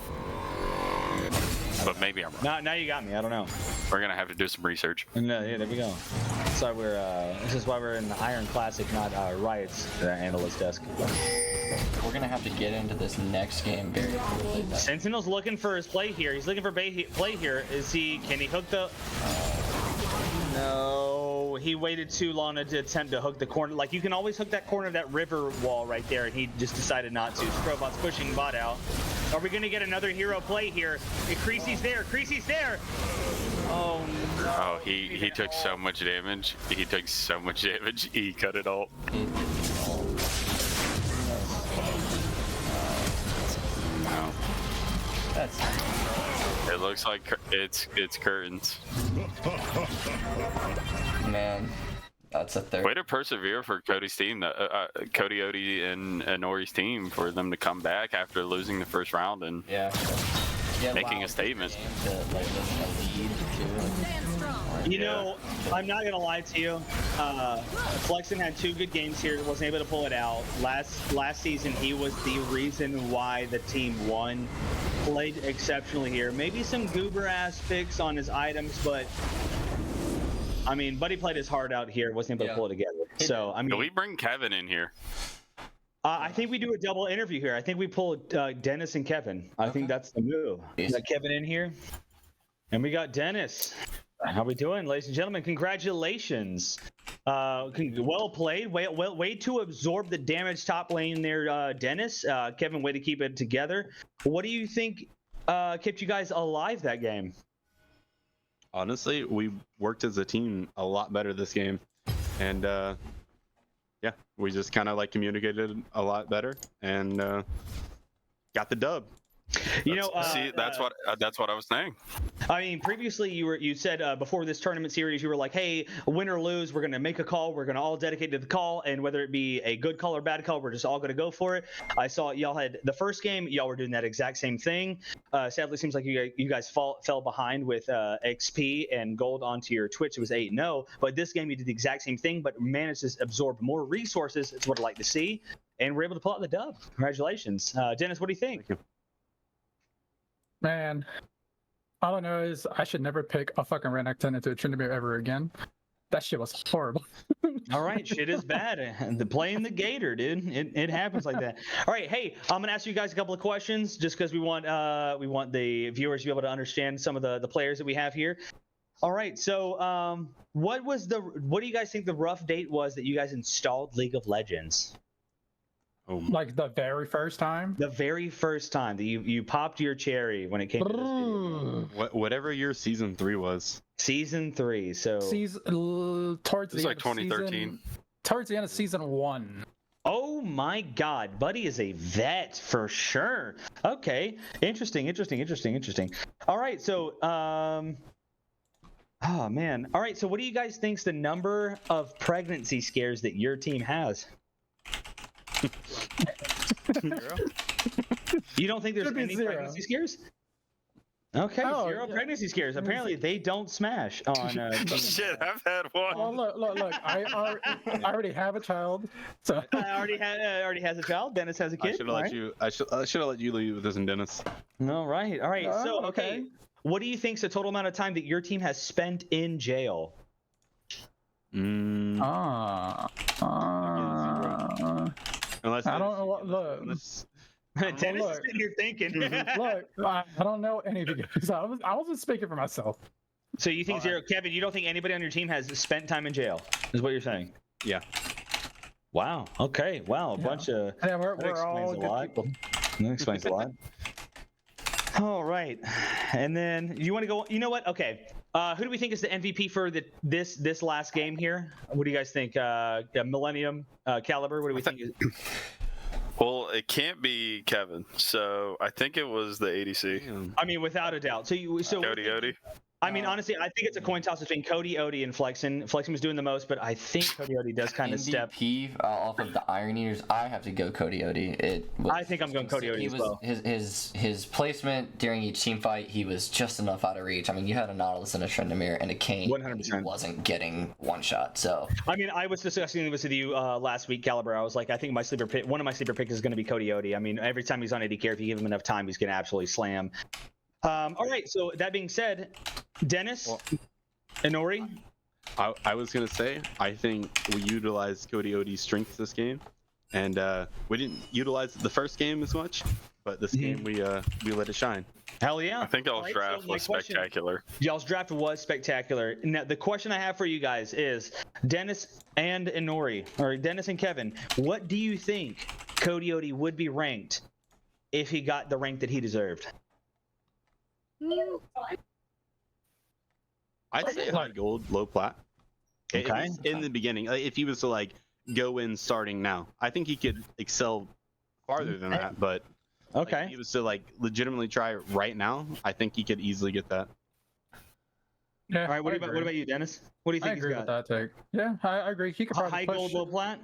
But maybe I'm wrong. Now you got me. I don't know. We're gonna have to do some research. No, yeah, there we go. That's why we're. This is why we're in the Iron Classic, not Riot's analyst desk. We're gonna have to get into this next game very quickly. Sentinel's looking for his play here. He's looking for play here. Can he hook the? No, he waited too long to attempt to hook the corner. Like, you can always hook that corner of that river wall right there, and he just decided not to. Strobot's pushing bot out. Are we gonna get another hero play here? Creasy's there. Creasy's there. Oh no. Oh, he took so much damage. He took so much damage. He cut it all. No. That's It looks like It's curtains. Man, that's a third. Way to persevere for Cody's team, Cody Odie and Nori's team, for them to come back after losing the first round and Yeah. making a statement. To, like, a lead too. Stand strong. You know, I'm not gonna lie to you. Flexen had 2 good games here. Wasn't able to pull it out. Last season, he was the reason why the team won. Played exceptionally here. Maybe some goober ass picks on his items, but I mean, Buddy played his heart out here. Wasn't able to pull it together. So I mean, Can we bring Kevin in here? I think we do a double interview here. I think we pull Dennis and Kevin. I think that's the move. We got Kevin in here, and we got Dennis. How we doing, ladies and gentlemen? Congratulations. Well played. Way to absorb the damage top lane there, Dennis. Kevin, way to keep it together. What do you think kept you guys alive that game? Honestly, we worked as a team a lot better this game, and yeah, we just kind of like communicated a lot better and got the dub. You know, See, that's what I was saying. I mean, previously you said before this tournament series, you were like, hey, win or lose, we're going to make a call. We're going to all dedicate to the call. And whether it be a good call or bad call, we're just all going to go for it. I saw y'all had the first game. Y'all were doing that exact same thing. Sadly, seems like you guys fell behind with XP and gold onto your Twitch. It was 8-0. But this game, you did the exact same thing, but managed to absorb more resources. It's what I like to see. And we're able to pull out the dub. Congratulations. Dennis, what do you think? Thank you. Man, all I know is I should never pick a fucking Renekton into a Tryndamere ever again. That shit was horrible. All right, shit is bad. Playing the Gator, dude. It happens like that. All right, hey, I'm gonna ask you guys a couple of questions just because we want the viewers to be able to understand some of the players that we have here. All right, so what do you guys think the rough date was that you guys installed League of Legends? Oh, Like the very first time. The very first time that you popped your cherry when it came to this video. Ooh. whatever year season 3 was. Season 3. So Towards It was the like end of 2013. season, towards the end of season 1. oh my God, Buddy is a vet for sure. Okay, interesting. All right, so oh man. All right, so what do you guys think's the number of pregnancy scares that your team has? You don't think there's Should be any 0. pregnancy scares? Okay, Oh, 0 yeah. pregnancy scares. Apparently, they don't smash on. Shit, I've had one. Oh look! I already have a child, so already has a child. Dennis has a kid. I should have let you. I should have let you leave with this, and Dennis. All right. Oh, So, okay. okay. What do you think's the total amount of time that your team has spent in jail? Mm, unless I don't know what. Look, unless- Dennis is look. sitting here thinking. look, I don't know any of you guys. I wasn't speaking for myself. So you think 0? Kevin, you don't think anybody on your team has spent time in jail? Is what you're saying? Yeah. Wow. Okay. Wow. A Yeah. bunch of. Yeah, we're That all explains a good lot. people. That explains a lot. All right, and then you want to go. You know what? Okay. Who do we think is the MVP for this last game here? What do you guys think? Millennium Caliber. What do we think? Well, it can't be Kevin, so I think it was the ADC. Damn. I mean, without a doubt. So Cody Odie. I mean, honestly, I think it's a coin toss between Cody Odie and Flexen. Flexen was doing the most, but I think Cody Odie does kind of step. MVP off of the Iron Eaters, I have to go Cody Odie. I think I'm going Cody Odie as well. His placement during each team fight, he was just enough out of reach. I mean, you had a Nautilus and a Tryndamere and a Kane. 100%. He wasn't getting one shot, so. I mean, I was discussing this with you last week, Caliber. I was like, I think one of my sleeper picks is going to be Cody Odie. I mean, every time he's on AD carry, if you give him enough time, he's going to absolutely slam. All right, so that being said, Dennis, Inori. I was gonna say I think we utilized Cody Odie's strengths this game, and we didn't utilize it the first game as much, but this game we let it shine. Hell yeah. I think y'all's All right, draft so my was question- spectacular. Y'all's draft was spectacular. Now, the question I have for you guys is, Dennis and Inori, or Dennis and Kevin, what do you think Cody Odie would be ranked if he got the rank that he deserved? I'd say high gold, low plat. At Okay. least in the beginning, like, if he was to like go in starting now, I think he could excel farther than that. But like, Okay. if he was to like legitimately try right now, I think he could easily get that. Yeah. All right, what I about agree. you, Dennis? What do you I think agree he's with got? that take. Yeah, I agree. He could probably High push. gold, low plat.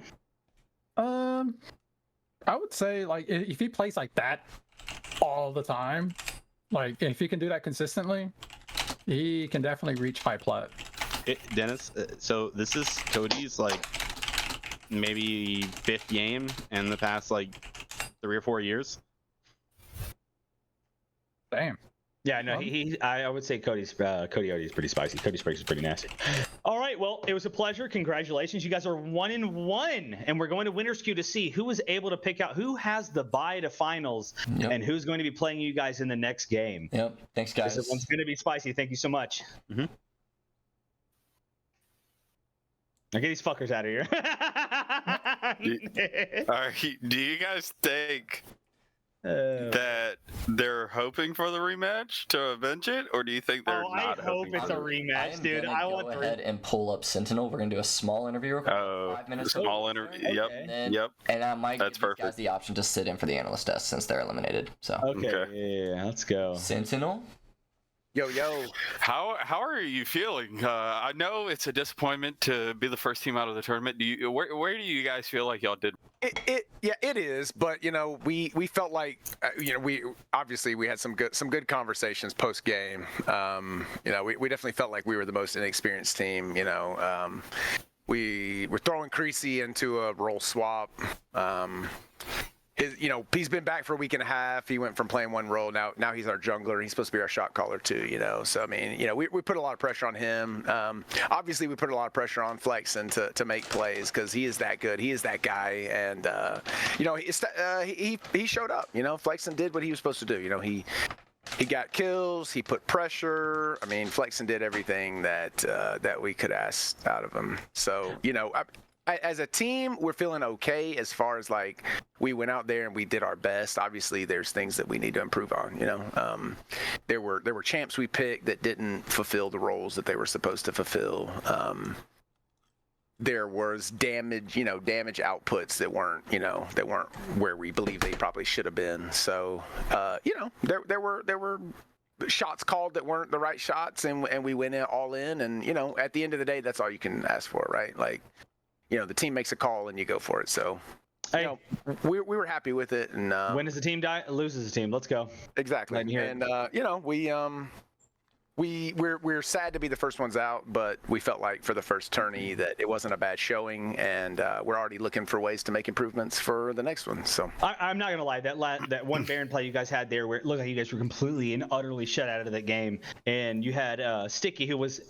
I would say like if he plays like that all the time, like if he can do that consistently, he can definitely reach high plat. Dennis, so this is Cody's like maybe 5th game in the past like 3 or 4 years. Damn. Yeah, no, I would say Cody Odie is pretty spicy. Cody Spriggs is pretty nasty. All right, well, it was a pleasure. Congratulations, you guys are 1-1, and we're going to Winner's Queue to see who was able to pick out who has the bye to finals and who's going to be playing you guys in the next game. Yep. Thanks, guys. This one's going to be spicy. Thank you so much. Mm-hmm. Now get these fuckers out of here. All right, do you guys think that they're hoping for the rematch to avenge it, or do you think they're not? I hope it's a rematch, dude. I want to go ahead and pull up Sentinel. We're gonna do a small interview. Oh, 5 minutes. small interview. Yep, And, yep. And I might That's give these guys perfect. the option to sit in for the analyst desk since they're eliminated. So Okay. Yeah, let's go. Sentinel. Yo. How are you feeling? I know it's a disappointment to be the first team out of the tournament. Where do you guys feel like y'all did? It is, but we felt like we obviously we had some good conversations post game. We definitely felt like we were the most inexperienced team. We were throwing Creasy into a role swap. He's been back for a week and a half. He went from playing one role. Now he's our jungler. He's supposed to be our shot caller too, So, I mean, we put a lot of pressure on him. Obviously, we put a lot of pressure on Flexen to make plays because he is that good. He is that guy. And, he showed up. Flexen did what he was supposed to do. He got kills. He put pressure. I mean, Flexen did everything that we could ask out of him. So, as a team, we're feeling okay as far as like we went out there and we did our best. Obviously, there's things that we need to improve on. There were champs we picked that didn't fulfill the roles that they were supposed to fulfill. There was damage outputs that weren't where we believe they probably should have been. So there were shots called that weren't the right shots, and we went all in. And at the end of the day, that's all you can ask for, right? Like. The team makes a call and you go for it. So, we were happy with it. And when does the team die? Loses the team. Let's go. Exactly. And we're sad to be the first ones out, but we felt like for the first tourney that it wasn't a bad showing, and we're already looking for ways to make improvements for the next one. So I'm not gonna lie, that one Baron play you guys had there, where it looked like you guys were completely and utterly shut out of the game, and you had Sticky, who was.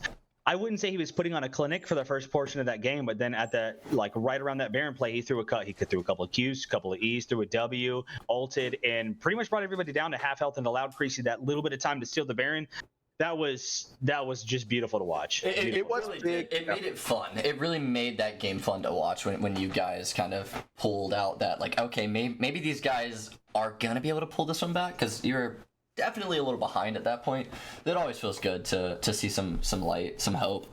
I wouldn't say he was putting on a clinic for the first portion of that game, but then at that, right around that Baron play, he threw a couple of Qs, a couple of Es, threw a W, ulted, and pretty much brought everybody down to half health and allowed Creasy that little bit of time to steal the Baron. That was just beautiful to watch. It was really big. It made it fun. It really made that game fun to watch when you guys kind of pulled out that okay, maybe these guys are gonna be able to pull this one back because you're definitely a little behind at that point. It always feels good to see some light, some hope.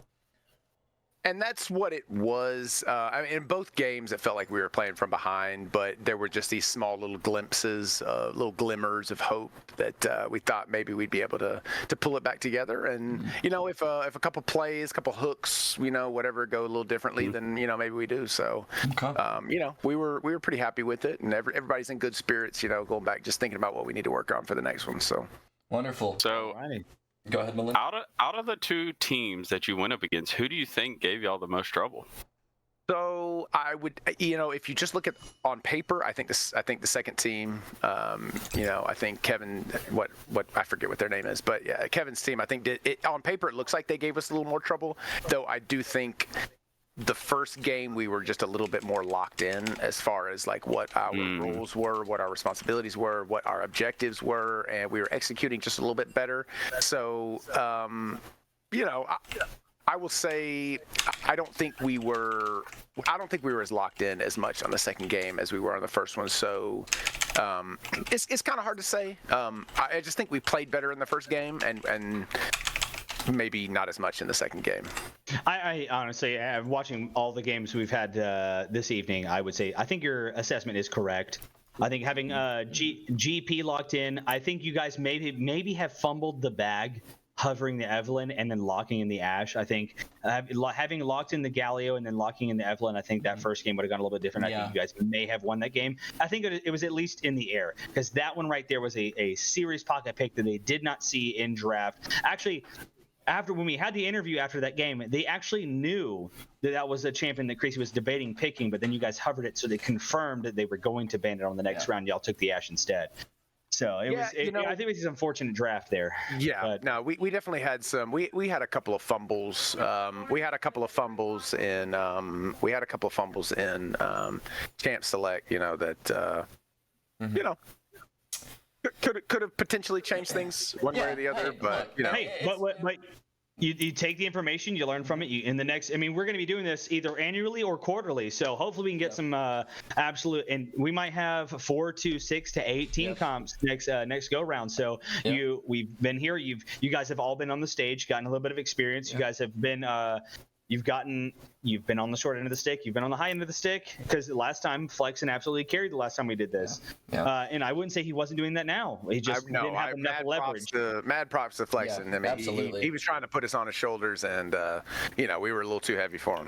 And that's what it was. In both games, it felt like we were playing from behind, but there were just these small little glimpses, little glimmers of hope that we thought maybe we'd be able to pull it back together. And if a couple plays, a couple hooks, whatever go a little differently, then maybe we do. So, we were pretty happy with it, and everybody's in good spirits. Going back, just thinking about what we need to work on for the next one. So wonderful. So. Go ahead, Melinda. Out of the two teams that you went up against, who do you think gave y'all the most trouble? So I would, if you just look at on paper, I think the second team, I think Kevin, what I forget what their name is, but yeah, Kevin's team, I think did it on paper. It looks like they gave us a little more trouble, though. I do think the first game we were just a little bit more locked in as far as like what our roles were, what our responsibilities were, what our objectives were, and we were executing just a little bit better. So, I will say I don't think we were as locked in as much on the second game as we were on the first one. So it's kind of hard to say. I just think we played better in the first game and maybe not as much in the second game. I honestly, watching all the games we've had this evening, I would say I think your assessment is correct. I think having GP locked in, I think you guys maybe have fumbled the bag hovering the Evelyn and then locking in the Ashe. I think having locked in the Galio and then locking in the Evelyn, I think that first game would have gone a little bit different. I think you guys may have won that game. I think it was at least in the air, because that one right there was a serious pocket pick that they did not see in draft. Actually, when we had the interview after that game, they actually knew that was a champion that Crazy was debating picking, but then you guys hovered it, so they confirmed that they were going to ban it on the next round. Y'all took the Ashe instead. So I think it was an unfortunate draft there. Yeah, but, no, we definitely had some. We had a couple of fumbles. We had a couple of fumbles in. Champ Select. That. Could have potentially changed things one way or the other, but but you take the information, you learn from it. In the next, we're going to be doing this either annually or quarterly, so hopefully we can get some absolute, and we might have 4 to 6 to 8 team comps next go round. So we've been here. You guys have all been on the stage, gotten a little bit of experience. You guys have been. You've been on the short end of the stick. You've been on the high end of the stick, because last time Flexen absolutely carried the last time we did this. And I wouldn't say he wasn't doing that now. He just didn't have enough leverage. Mad props to Flexen. Yeah, absolutely. He was trying to put us on his shoulders, and we were a little too heavy for him.